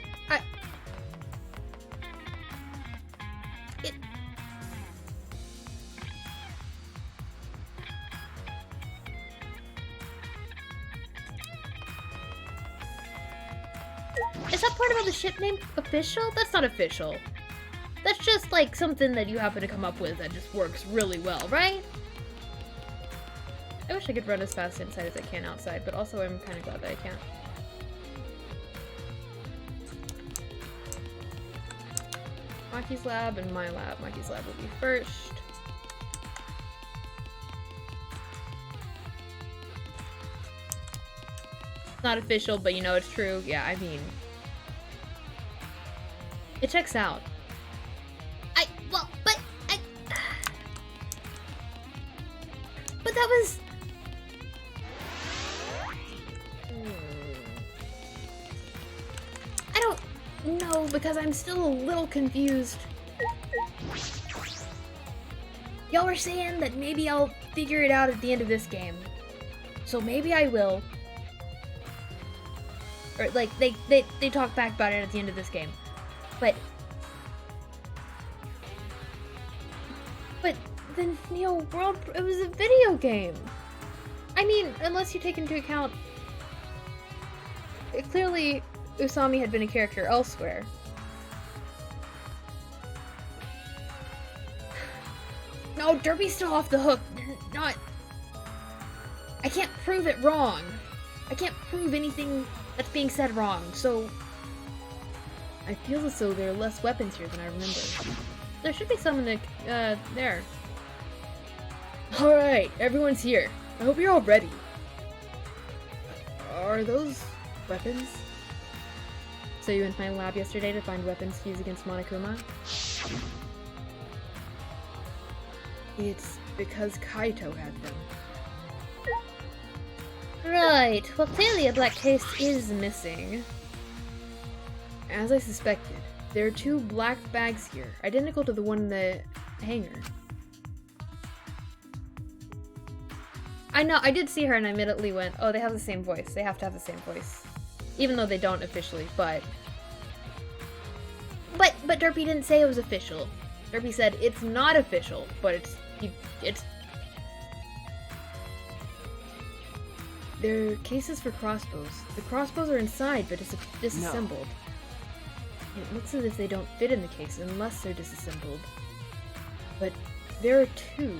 Is that part about the ship name official? That's not official. That's just like something that you happen to come up with that just works really well, right? I wish I could run as fast inside as I can outside, but also I'm kind of glad that I can't. Maki's lab and my lab. Maki's lab will be first. It's not official, but you know it's true. Yeah, I mean, it checks out. But that was... I don't know, because I'm still a little confused. Y'all were saying that maybe I'll figure it out at the end of this game. So maybe I will. Or, like, they talk back about it at the end of this game. But the Neo World, it was a video game. I mean, unless you take into account, clearly Usami had been a character elsewhere. No, Derpy's still off the hook. Not. I can't prove it wrong. I can't prove anything that's being said wrong, so I feel as though there are less weapons here than I remember. There should be some in the, there. Alright, everyone's here. I hope you're all ready. Are those weapons? So you went to my lab yesterday to find weapons to use against Monokuma? It's because Kaito had them. Right, well clearly a black case is missing. As I suspected, there are 2 black bags here, identical to the one in the hangar. I know, I did see her and I immediately went, oh, they have the same voice. They have to have the same voice. Even though they don't officially, but Derpy didn't say it was official. Derpy said it's not official, but it's... They're cases for crossbows. The crossbows are inside, but disassembled. No. It looks as if they don't fit in the case unless they're disassembled. But there are 2.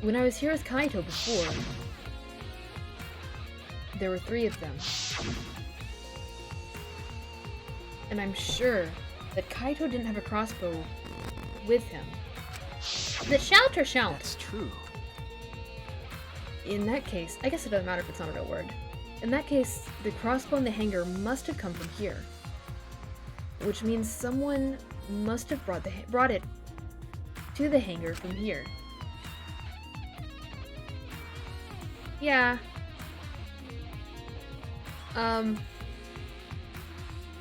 When I was here with Kaito before, there were 3 of them. And I'm sure that Kaito didn't have a crossbow with him. The shout or shout? That's true. In that case, I guess it doesn't matter if it's not a real word. In that case, the crossbow in the hangar must have come from here. Which means someone must have brought it to the hangar from here. Yeah.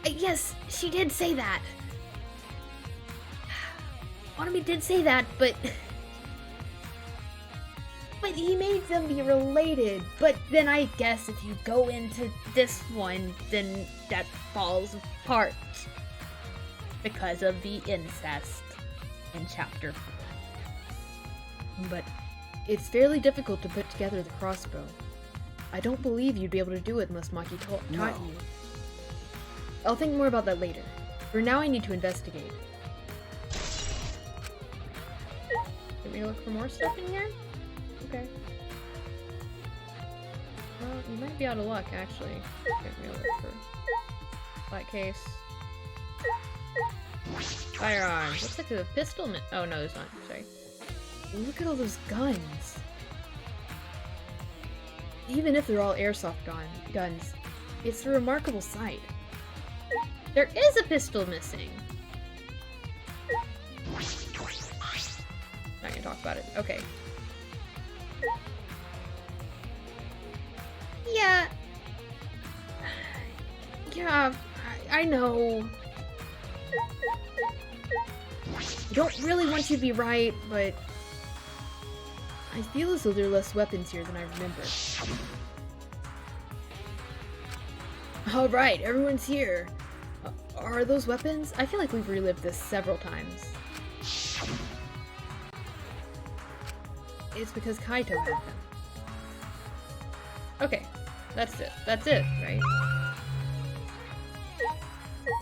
Yes, she did say that. Onami did say that, but he made them be related. But then I guess if you go into this one, then that falls apart. Because of the incest in Chapter 4. But it's fairly difficult to put together the crossbow. I don't believe you'd be able to do it unless Maki taught you. I'll think more about that later. For now, I need to investigate. Let me look for more stuff in here? Okay. Well, you might be out of luck, actually. Get me a look for that case. Firearms. Looks like there's a pistol. Oh no, there's not. Sorry. Look at all those guns. Even if they're all airsoft guns, it's a remarkable sight. There is a pistol missing. Not gonna talk about it. Okay. Yeah. Yeah, I know. I don't really want you to be right, but I feel as though there are less weapons here than I remember. Alright, everyone's here. Are those weapons? I feel like we've relived this several times. It's because Kaito had them. Okay, that's it. That's it, right?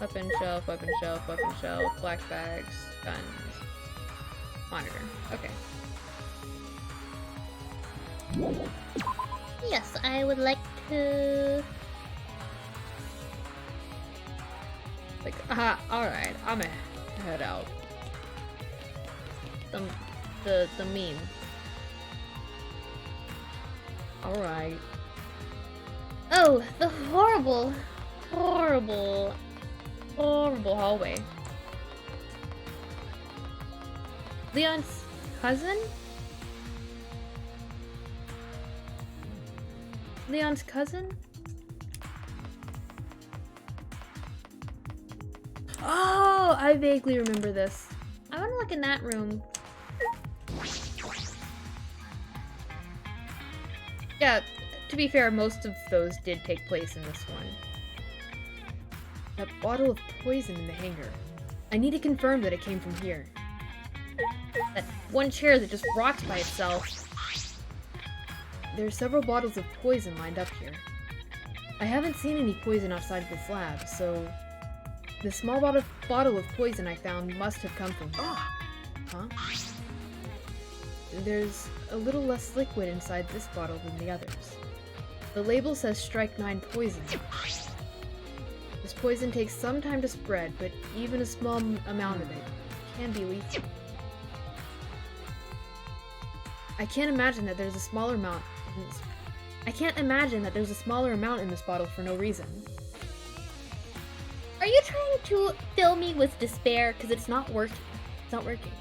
Weapon shelf, weapon shelf, weapon shelf, black bags, guns, monitor. Okay. Yes, I would like to... Like, alright, I'm gonna head out. the meme. Alright. Oh, the horrible. Horrible hallway. Leon's cousin? Leon's cousin? Oh, I vaguely remember this. I want to look in that room. Yeah, to be fair, most of those did take place in this one. That bottle of poison in the hangar. I need to confirm that it came from here. That one chair that just rocked by itself. There are several bottles of poison lined up here. I haven't seen any poison outside of this lab, so the small bottle of poison I found must have come from here. Huh? There's a little less liquid inside this bottle than the others. The label says Strike 9 poison. This poison takes some time to spread, but even a small amount of it can be lethal. I can't imagine that there's a smaller amount in this bottle for no reason. Are you trying to fill me with despair? Because it's not working. It's not working.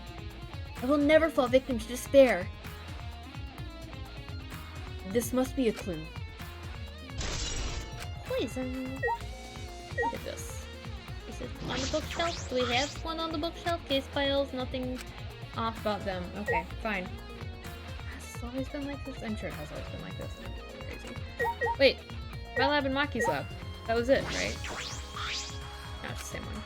I will never fall victim to despair. This must be a clue. Poison. Look at this. Is it on the bookshelf? Do we have one on the bookshelf? Case files, nothing. Off about them. Okay, fine. Has it always been like this? I'm sure it has always been like this. Crazy. Wait, my lab and Maki's lab. That was it, right? No, it's the same one.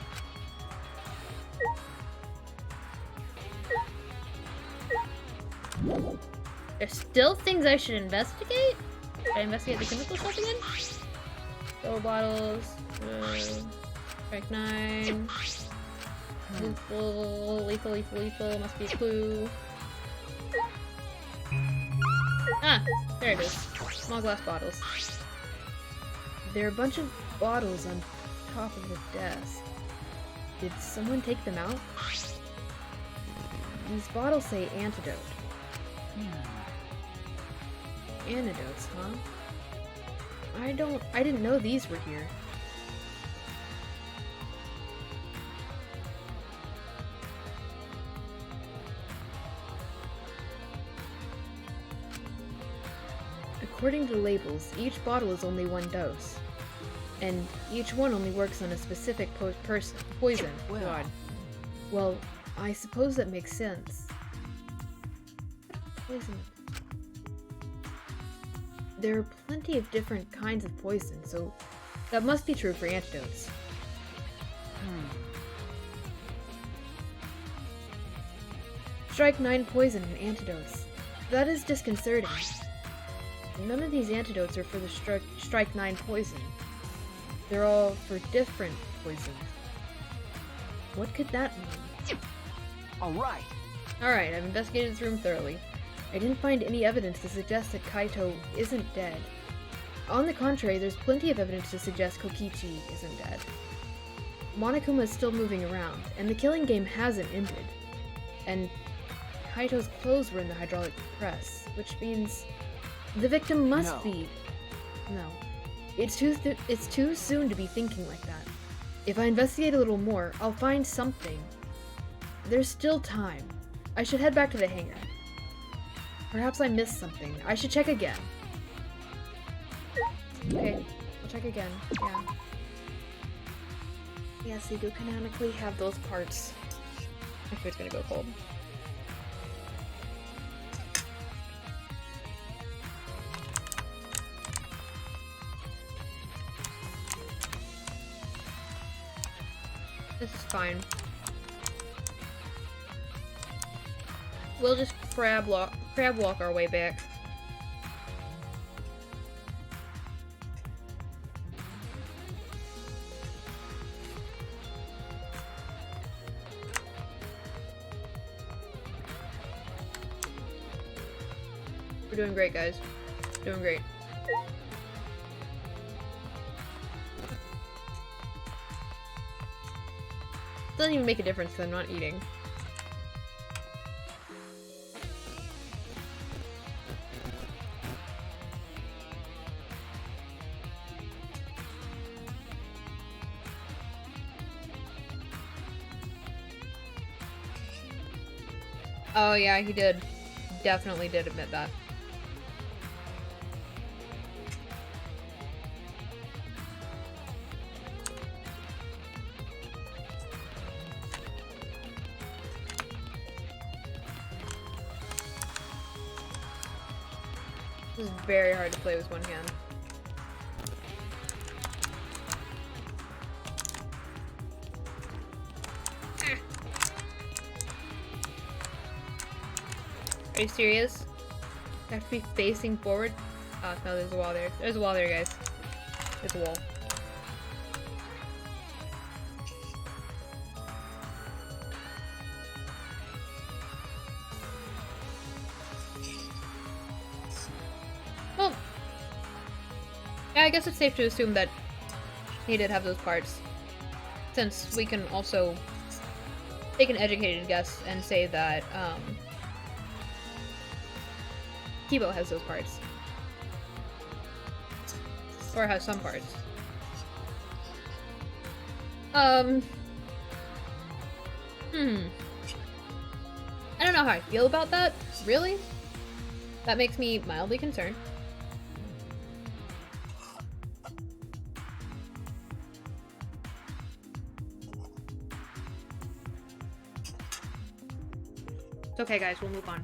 There's still things I should investigate? Should I investigate the chemical shelf again? Soda bottles. Strike 9. Lethal. Must be a clue. Ah, there it is. Small glass bottles. There are a bunch of bottles on top of the desk. Did someone take them out? These bottles say antidote. Antidotes, huh? I didn't know these were here. According to the labels, each bottle is only one dose. And each one only works on a specific poison. God. Well, I suppose that makes sense. Poison. There are plenty of different kinds of poison, so that must be true for antidotes. Strike 9 poison and antidotes. That is disconcerting. None of these antidotes are for the Strike 9 poison. They're all for different poisons. What could that mean? Alright. Alright, I've investigated this room thoroughly. I didn't find any evidence to suggest that Kaito isn't dead. On the contrary, there's plenty of evidence to suggest Kokichi isn't dead. Monokuma is still moving around, and the killing game hasn't ended. And Kaito's clothes were in the hydraulic press, which means the victim must be... No. It's too soon to be thinking like that. If I investigate a little more, I'll find something. There's still time. I should head back to the hangar. Perhaps I missed something. I should check again. Okay, I'll check again. Yeah. Yes, they do canonically have those parts. My food's gonna go cold. This is fine. We'll just crab walk our way back. We're doing great, guys. Doing great. Doesn't even make a difference because I'm not eating. Oh yeah, he did. Definitely did admit that. This is very hard to play with one hand. Are you serious? I have to be facing forward? Oh, no, there's a wall there. There's a wall there, guys. There's a wall. Well, yeah, I guess it's safe to assume that he did have those parts. Since we can also take an educated guess and say that, Kibo has those parts. Or has some parts. I don't know how I feel about that, really. That makes me mildly concerned. It's okay, guys, we'll move on.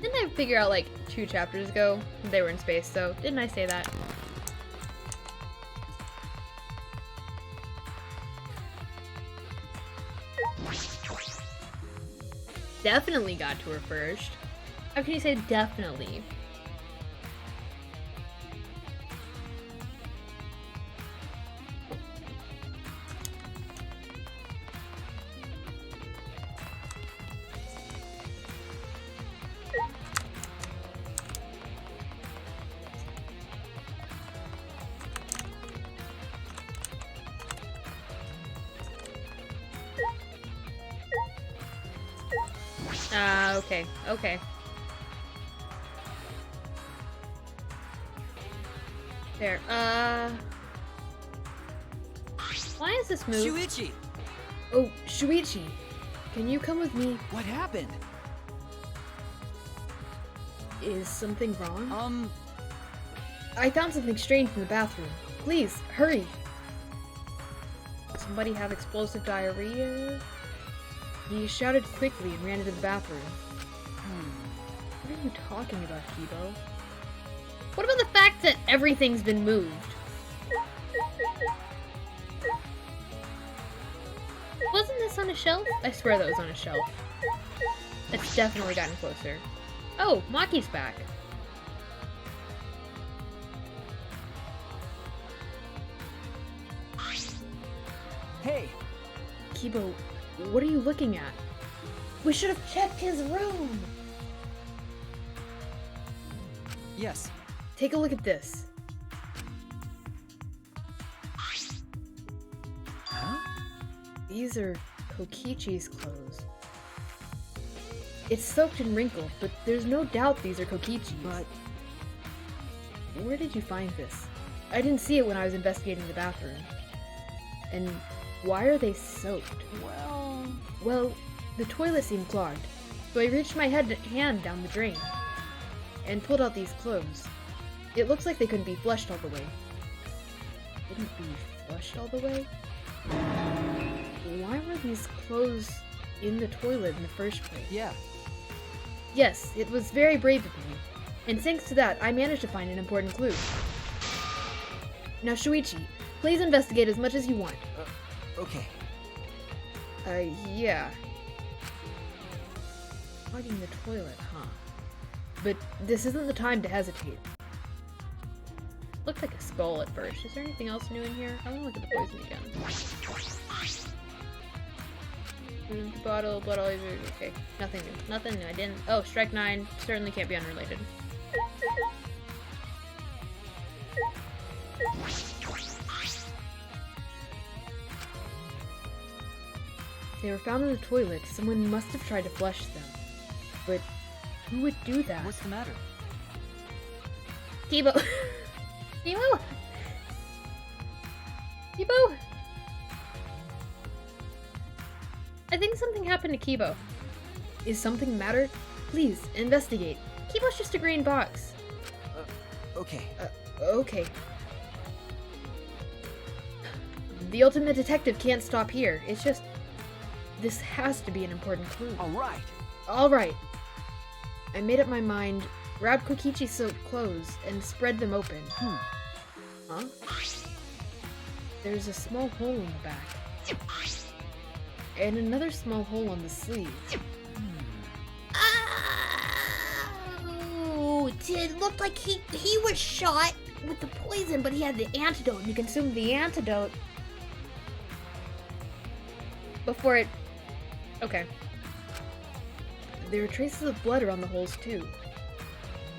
Didn't I figure out like 2 chapters ago they were in space, so didn't I say that? Definitely got to her first. How can you say definitely? Okay, okay. There, why is this move? Shuichi! Oh, Shuichi! Can you come with me? What happened? Is something wrong? I found something strange in the bathroom. Please, hurry. Somebody have explosive diarrhea? He shouted quickly and ran into the bathroom. What are you talking about, Kibo? What about the fact that everything's been moved? Wasn't this on a shelf? I swear that was on a shelf. It's definitely gotten closer. Oh, Maki's back. Hey! Kibo, what are you looking at? We should have checked his room. Yes. Take a look at this. Huh? These are Kokichi's clothes. It's soaked and wrinkled, but there's no doubt these are Kokichi's. But Where did you find this? I didn't see it when I was investigating the bathroom. And why are they soaked? Well, the toilet seemed clogged, so I reached my hand down the drain and pulled out these clothes. It looks like they couldn't be flushed all the way. Couldn't be flushed all the way? Why were these clothes in the toilet in the first place? yeah. Yes, it was very brave of me, and thanks to that, I managed to find an important clue. Now, Shuichi, please investigate as much as you want. Okay. Yeah. Clogging the toilet, huh? But this isn't the time to hesitate. Look looked like a skull at first. Is there anything else new in here? I want to look at the poison again. Bottle, blood all over. Okay, nothing new. Nothing new. I didn't. Oh, strike 9 certainly can't be unrelated. They were found in the toilet. Someone must have tried to flush them. But who would do that? What's the matter? Kibo! Kibo! Kibo! I think something happened to Kibo. Is something the matter? Please, investigate. Kibo's just a green box. Okay. Okay. The ultimate detective can't stop here. It's just... This has to be an important clue. Alright. Alright. I made up my mind. Grab Kokichi's silk clothes and spread them open. Huh? There's a small hole in the back. And another small hole on the sleeve. Oh, it looked like he was shot with the poison, but he had the antidote. You consumed the antidote before it... Okay. There are traces of blood around the holes too.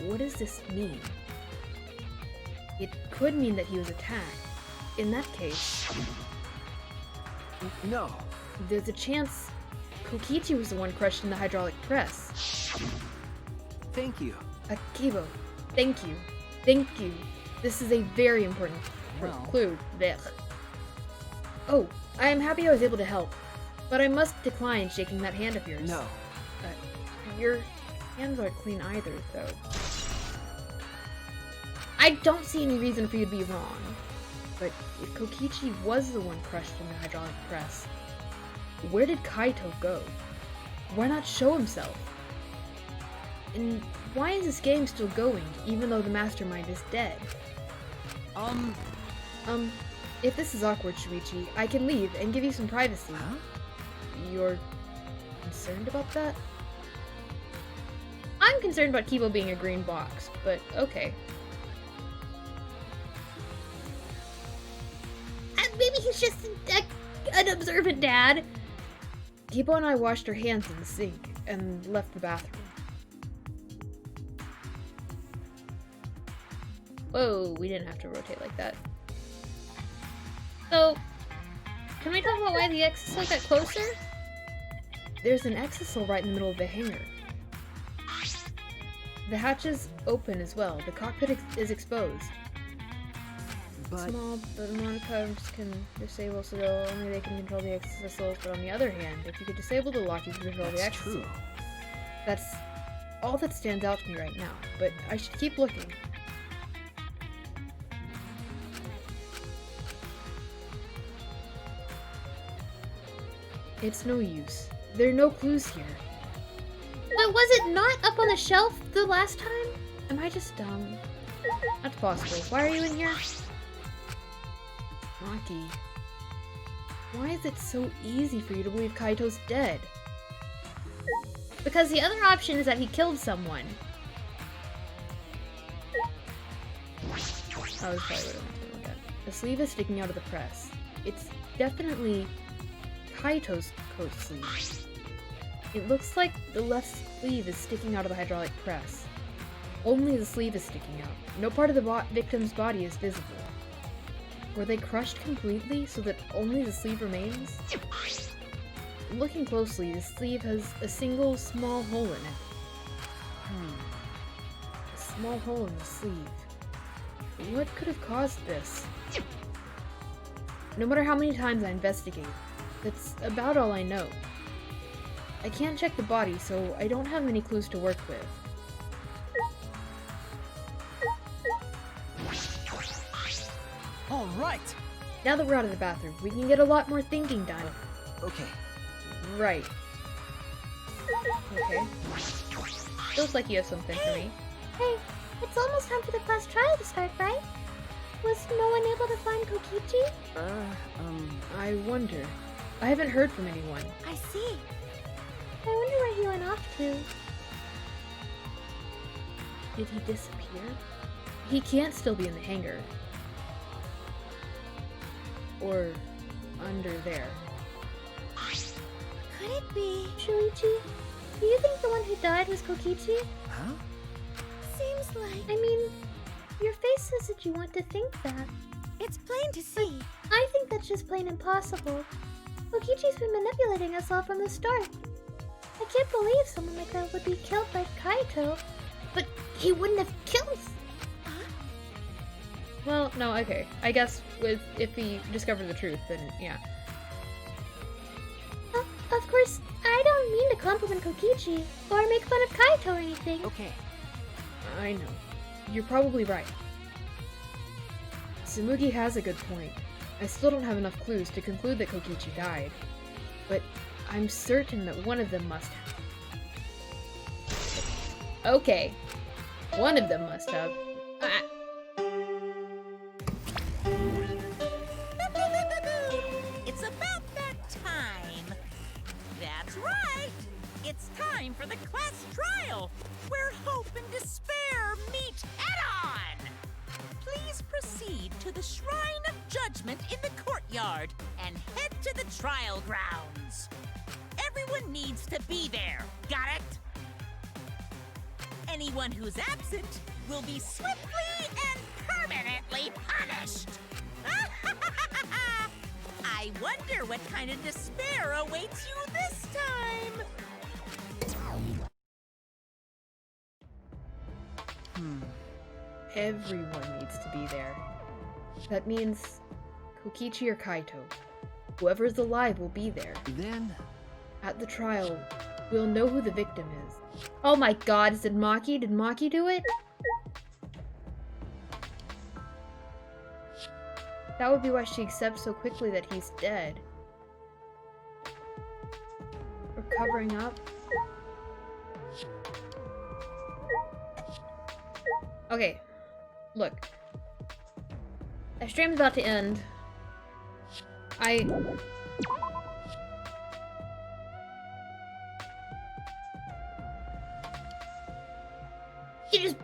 What does this mean? It could mean that he was attacked. In that case, No. there's a chance Kokichi was the one crushed in the hydraulic press. Thank you. Akibo, thank you. Thank you. This is a very important Well. clue. Blech. Oh, I am happy I was able to help. But I must decline shaking that hand of yours. No. Your hands aren't clean either, though. I don't see any reason for you to be wrong. But if Kokichi was the one crushed in the hydraulic press, where did Kaito go? Why not show himself? And why is this game still going, even though the mastermind is dead? If this is awkward, Shuichi, I can leave and give you some privacy. Huh? You're concerned about that? I'm concerned about Kibo being a green box, but okay. Maybe he's just an observant dad. Kibo and I washed our hands in the sink and left the bathroom. Whoa, we didn't have to rotate like that. So, can we talk about why the exisal got closer? There's an exisal right in the middle of the hangar. The hatch is open as well. The cockpit is exposed. But Small, but monocubs can disable, so only they can control the exisals. But on the other hand, if you could disable the lock, you can control the that's exisal. true. That's all that stands out to me right now. But I should keep looking. It's no use. There are no clues here. But was it not up on the shelf the last time? Am I just dumb? That's possible. Why are you in here? Maki. Why is it so easy for you to believe Kaito's dead? Because the other option is that he killed someone. I was probably what I wanted to know about that. The sleeve is sticking out of the press. It's definitely Kaito's coat sleeve. It looks like the left sleeve is sticking out of the hydraulic press. Only the sleeve is sticking out. No part of the victim's body is visible. Were they crushed completely so that only the sleeve remains? Looking closely, the sleeve has a single small hole in it. A small hole in the sleeve. What could have caused this? No matter how many times I investigate, that's about all I know. I can't check the body, so I don't have many clues to work with. All right. Now that we're out of the bathroom, we can get a lot more thinking done. Okay. Right. Okay. Feels like you have something for me. Hey, it's almost time for the class trial to start, right? Was no one able to find Kokichi? I wonder. I haven't heard from anyone. I see. I wonder where he went off to. Did he disappear? He can't still be in the hangar. or under there. Could it be? Shuichi, do you think the one who died was Kokichi? Huh? Seems like... I mean, your face says that you want to think that. It's plain to see. I think that's just plain impossible. Kokichi's been manipulating us all from the start. I can't believe someone like that would be killed by Kaito. But he wouldn't have killed us. Well, no, okay. I guess if he discovered the truth, then yeah. Of course, I don't mean to compliment Kokichi or make fun of Kaito or anything. Okay. I know. You're probably right. Tsumugi has a good point. I still don't have enough clues to conclude that Kokichi died. But I'm certain that one of them must have. Okay. One of them must have. It's about that time. That's right. It's time for the class trial, where hope and despair meet head-on. Please proceed to the Shrine of Judgment in the courtyard and head to the trial grounds. Everyone needs to be there. Got it? Anyone who's absent will be swiftly and permanently punished. I wonder what kind of despair awaits you this time. Everyone needs to be there. That means Kokichi or Kaito. Whoever's alive will be there. Then... At the trial, we'll know who the victim is. Oh my god, is it Maki? Did Maki do it? That would be why she accepts so quickly that he's dead. Or covering up. Okay, look. Our stream's about to end. You just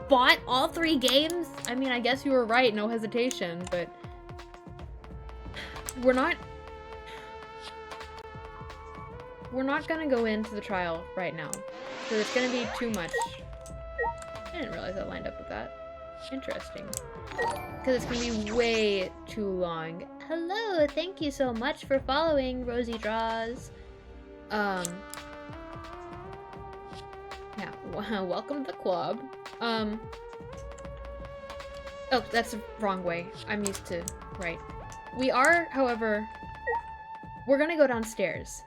bought all 3 games? I mean, I guess you were right, no hesitation, but... We're not gonna go into the trial right now. So it's gonna be too much. I didn't realize I lined up with that. Interesting. Because it's gonna be way too long. Hello, thank you so much for following, Rosie Draws. Yeah, welcome to the club. Oh, that's the wrong way. I'm used to, right. We are, however, we're gonna go downstairs.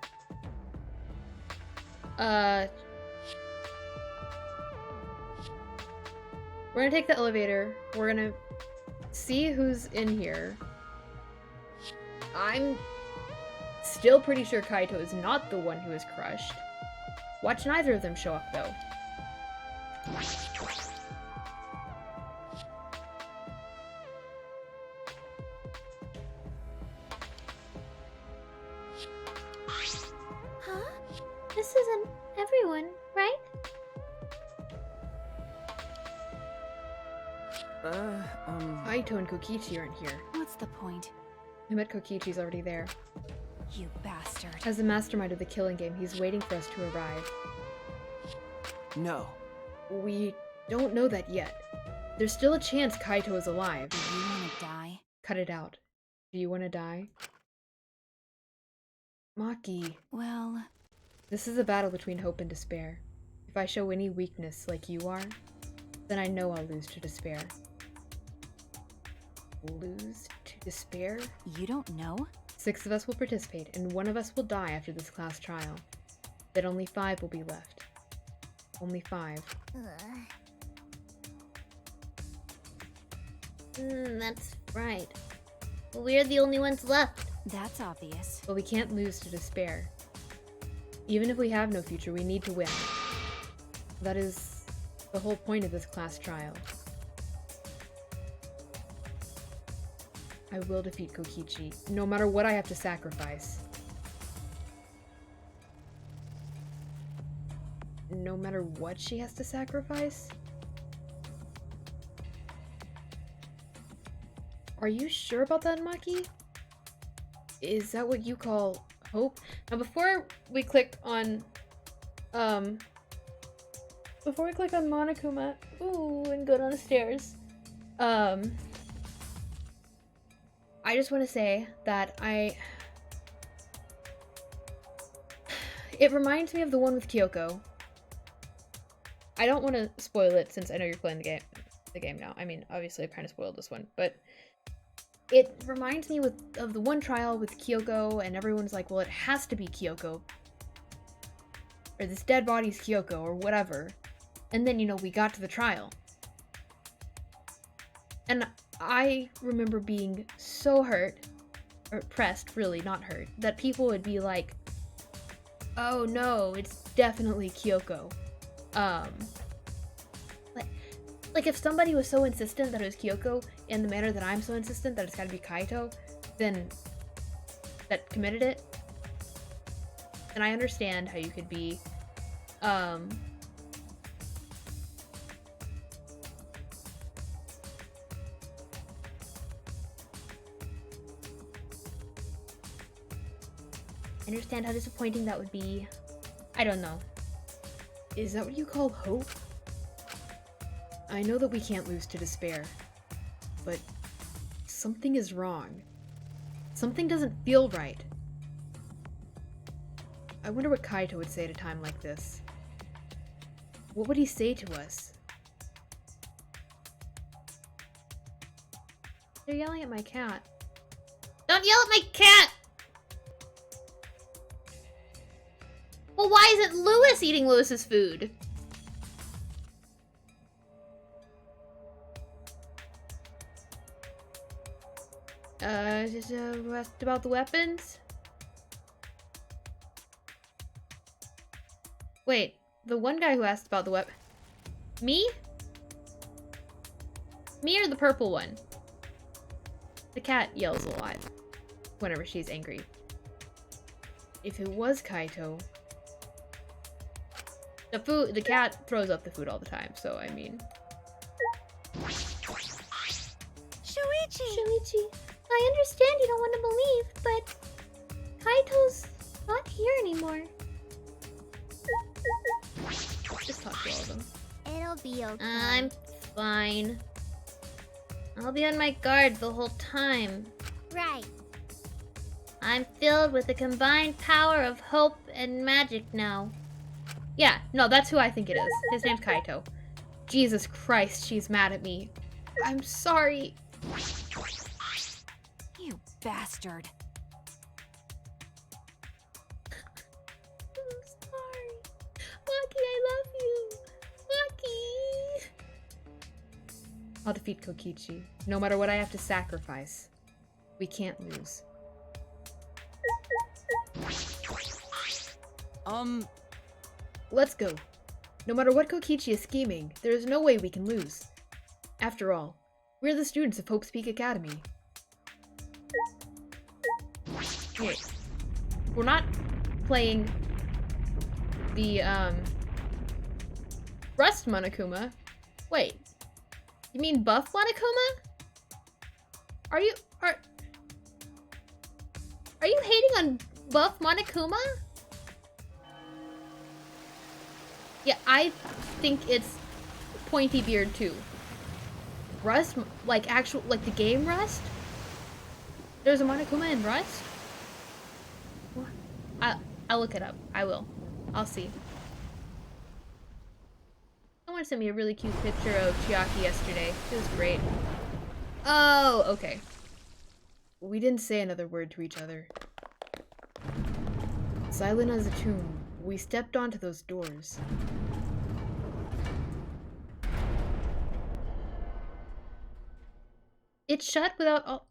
We're gonna take the elevator. We're gonna see who's in here. I'm still pretty sure Kaito is not the one who is crushed. Watch neither of them show up, though. Huh? This isn't everyone, right? Kaito and Kokichi aren't here. What's the point? I bet Kokichi's already there. You bastard. As the mastermind of the killing game, he's waiting for us to arrive. No. We don't know that yet. There's still a chance Kaito is alive. Do you want to die? Cut it out. Do you want to die? Maki, Well, this is a battle between hope and despair. If I show any weakness like you are, then I know I'll lose to despair. Lose to despair? you don't know? 6 of us will participate, and 1 of us will die after this class trial. Then only 5 will be left. Only 5. That's right. We're the only ones left. That's obvious. But we can't lose to despair. Even if we have no future, we need to win. That is the whole point of this class trial. I will defeat Kokichi, no matter what I have to sacrifice. No matter what she has to sacrifice? Are you sure about that, Maki? Is that what you call hope? Now before we click on Monokuma, ooh, and go down the stairs, I just want to say that it reminds me of the one with Kyoko. I don't want to spoil it since I know you're playing the game now. I mean, obviously I kind of spoiled this one, but it reminds me of the one trial with Kyoko, and everyone's like, well, it has to be Kyoko. Or this dead body's Kyoko, or whatever. And then, you know, we got to the trial. And I remember being so hurt, or pressed, really, not hurt, that people would be like, oh no, it's definitely Kyoko. Like if somebody was so insistent that it was Kyoko in the manner that I'm so insistent that it's gotta be Kaito, then that committed it. And I understand how you could be, I understand how disappointing that would be. I don't know. Is that what you call hope? I know that we can't lose to despair, but something is wrong. Something doesn't feel right. I wonder what Kaito would say at a time like this. What would he say to us? They're yelling at my cat. Don't yell at my cat! Well, why isn't Lewis eating Lewis's food? Just asked about the weapons? Wait, the one guy who asked about the weapon... Me? Me or the purple one? The cat yells a lot whenever she's angry. If it was Kaito... The cat throws up the food all the time, so I mean... Shuichi, I understand you don't want to believe, but Kaito's not here anymore. Just talk to all of them. It'll be okay. I'm fine. I'll be on my guard the whole time. Right. I'm filled with the combined power of hope and magic now. Yeah, no, that's who I think it is. His name's Kaito. Jesus Christ, she's mad at me. I'm sorry. You bastard. I'm sorry. Maki, I love you. Maki. I'll defeat Kokichi, no matter what I have to sacrifice. We can't lose. Let's go. No matter what Kokichi is scheming, there is no way we can lose. After all, we're the students of Hope's Peak Academy. Wait. We're not playing the, Rust Monokuma. Wait. You mean Buff Monokuma? Are you hating on Buff Monokuma? Yeah, I think it's Pointy Beard too. Rust? Like the game Rust? There's a Monokuma in Rust? What? I'll look it up. I will. I'll see. Someone sent me a really cute picture of Chiaki yesterday. It was great. Oh, okay. We didn't say another word to each other. Silent as a tomb, we stepped onto those doors. It's shut without all...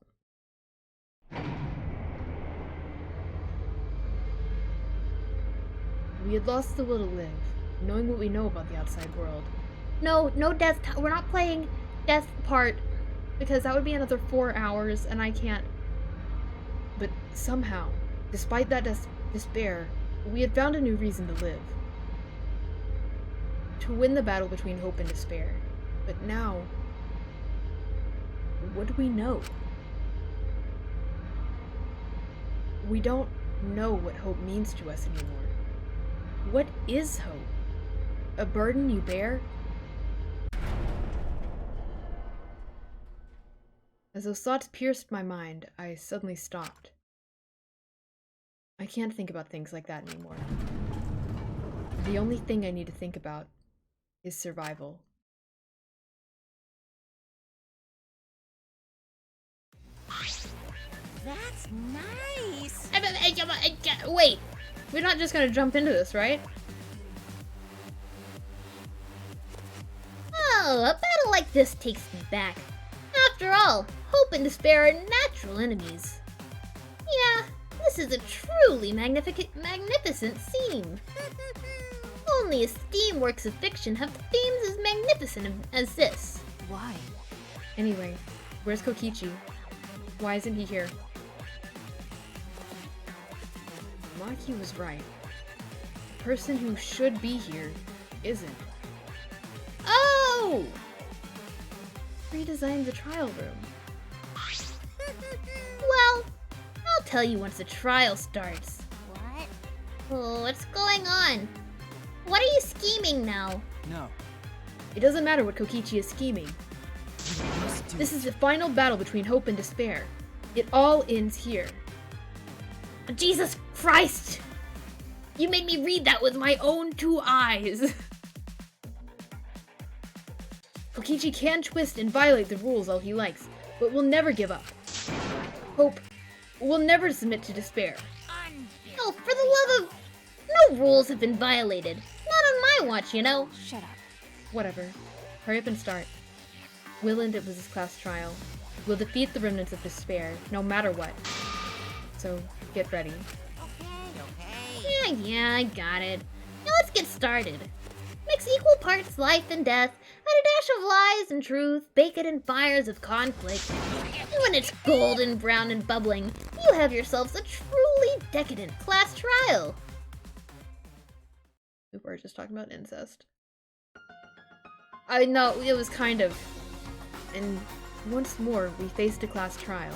We had lost the will to live, knowing what we know about the outside world. No death. We're not playing death part, because that would be another 4 hours, and I can't. But somehow, despite that despair, we had found a new reason to live. To win the battle between hope and despair. But now, what do we know? We don't know what hope means to us anymore. What is hope? A burden you bear? As those thoughts pierced my mind, I suddenly stopped. I can't think about things like that anymore. The only thing I need to think about is survival. That's nice. Wait! We're not just gonna jump into this, right? Oh, a battle like this takes me back. After all, hope and despair are natural enemies. Yeah, this is a truly magnificent scene. Only esteemed works of fiction have themes as magnificent as this. Why? Anyway, where's Kokichi? Why isn't he here? Maki was right. The person who should be here isn't. Oh! Redesigned the trial room. Well, I'll tell you once the trial starts. What? Oh, what's going on? What are you scheming now? No. It doesn't matter what Kokichi is scheming. You must do This is the final battle between hope and despair. It all ends here. Jesus Christ! You made me read that with my own 2 eyes. Kokichi can twist and violate the rules all he likes, but will never give up. Hope will never submit to despair. Oh, for the love of... No rules have been violated. Not on my watch, you know. Shut up. Whatever. Hurry up and start. We'll end it with this class trial. We'll defeat the remnants of despair, no matter what. So, get ready. Okay. Yeah, I got it. Now let's get started. Mix equal parts life and death, add a dash of lies and truth, bake it in fires of conflict. And when it's golden brown and bubbling, you have yourselves a truly decadent class trial. We were just talking about incest. I know, it was kind of. And once more, we faced a class trial.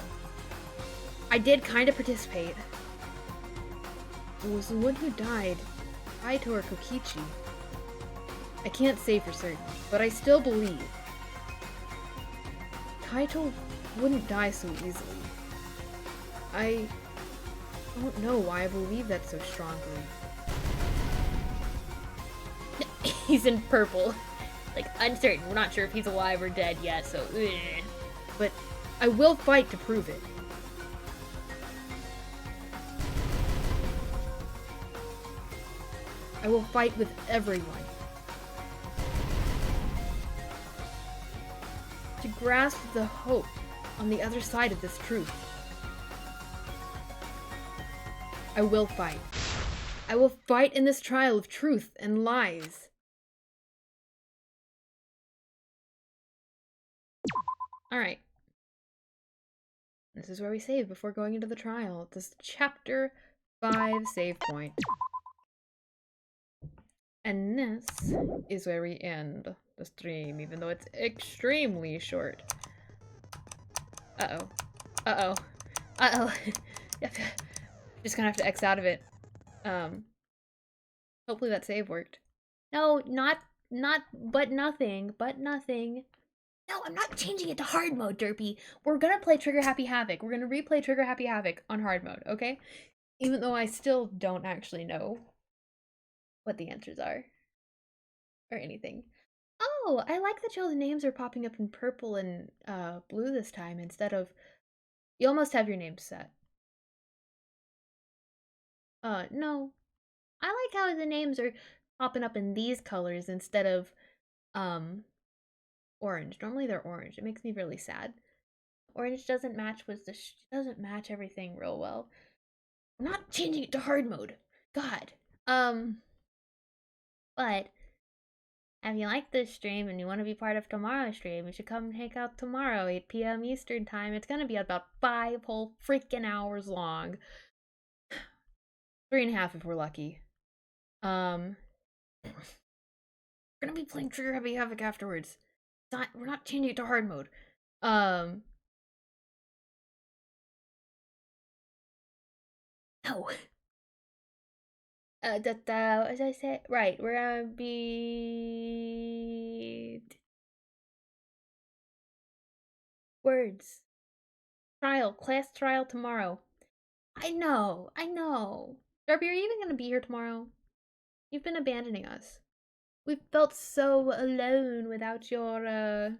I did kind of participate. Was the one who died Kaito or Kokichi? I can't say for certain, but I still believe Kaito wouldn't die so easily. I don't know why I believe that so strongly. He's in purple. Like, uncertain. We're not sure if he's alive or dead yet, so... But I will fight to prove it. I will fight with everyone. To grasp the hope on the other side of this truth. I will fight. I will fight in this trial of truth and lies. Alright. This is where we save before going into the trial. This is chapter 5 save point. And this is where we end the stream, even though it's extremely short. Uh-oh. Uh-oh. Uh-oh. Just gonna have to X out of it. Hopefully that save worked. No, but nothing. No, I'm not changing it to hard mode, Derpy. We're gonna play Trigger Happy Havoc. We're gonna replay Trigger Happy Havoc on hard mode, okay? Even though I still don't actually know what the answers are. Or anything. Oh, I like that y'all's names are popping up in purple and blue this time instead of... You almost have your names set. No. I like how the names are popping up in these colors instead of, orange. Normally they're orange. It makes me really sad. Orange doesn't match with the doesn't match everything real well. I'm not changing it to hard mode. God. But if you like this stream and you want to be part of tomorrow's stream, you should come hang out tomorrow, 8 p.m. Eastern time. It's gonna be about 5 whole freaking hours long. 3.5 if we're lucky. We're gonna be playing Trigger Happy Havoc afterwards. We're not changing it to hard mode. No. As I said, right, we're gonna be words. Class trial tomorrow. I know. Darby, are you even gonna be here tomorrow? You've been abandoning us. We've felt so alone without your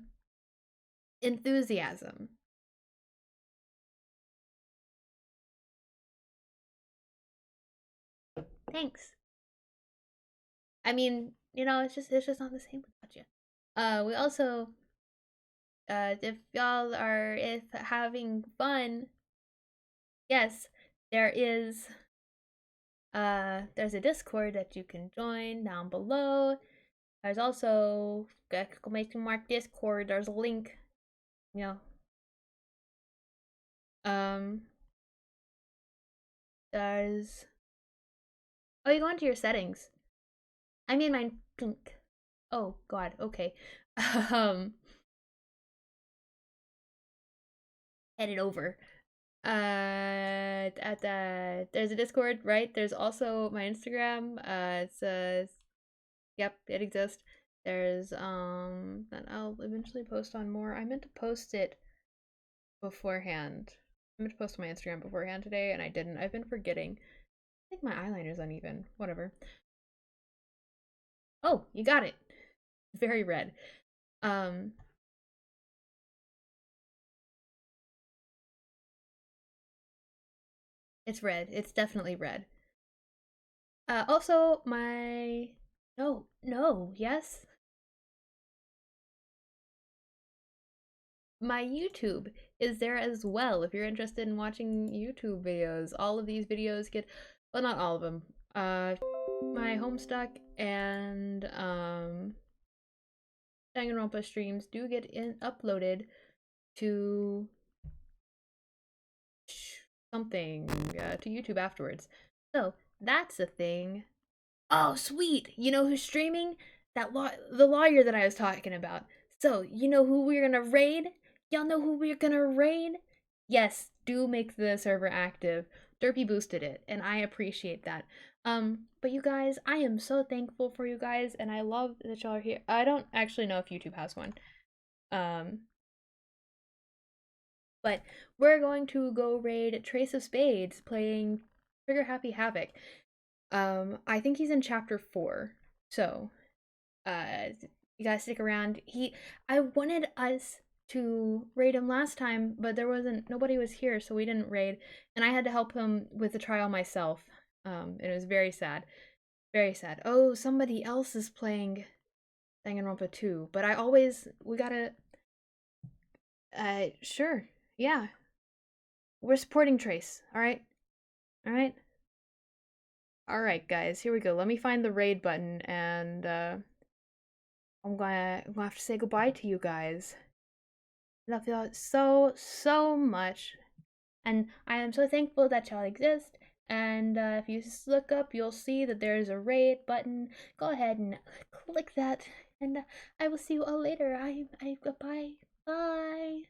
enthusiasm. Thanks. I mean, it's just not the same without you. We also, if y'all are having fun, yes, there's a Discord that you can join down below. There's also exclamation mark Discord. There's a link, there's. Oh, you go into your settings. I made mine pink. Oh God. Okay. Head it over. There's a Discord, right? There's also my Instagram. Yep, it exists. There's that I'll eventually post on more. I meant to post it beforehand. I meant to post on my Instagram beforehand today, and I didn't. I've been forgetting. I think my eyeliner's uneven. Whatever. Oh, you got it. Very red. It's red. It's definitely red. Also, yes? My YouTube is there as well if you're interested in watching YouTube videos. All of these videos get, well, not all of them. My Homestuck and Danganronpa streams do get uploaded to something, to YouTube afterwards. So that's a thing. Oh, sweet! You know who's streaming? The lawyer that I was talking about. So, you know who we're gonna raid? Y'all know who we're gonna raid? Yes, do make the server active. Derpy boosted it, and I appreciate that. But you guys, I am so thankful for you guys, and I love that y'all are here. I don't actually know if YouTube has one. But we're going to go raid Trace of Spades playing Trigger Happy Havoc. I think he's in chapter 4. So, you guys stick around. I wanted us to raid him last time, but nobody was here, so we didn't raid. And I had to help him with the trial myself. It was very sad. Very sad. Oh, somebody else is playing Danganronpa 2, but we gotta, sure. Yeah. We're supporting Trace, alright? Alright? Alright, guys, here we go. Let me find the raid button, and, I'm gonna have to say goodbye to you guys. Love y'all so, so much. And I am so thankful that y'all exist. And if you look up, you'll see that there's a raid button. Go ahead and click that. And I will see you all later. Goodbye. Bye.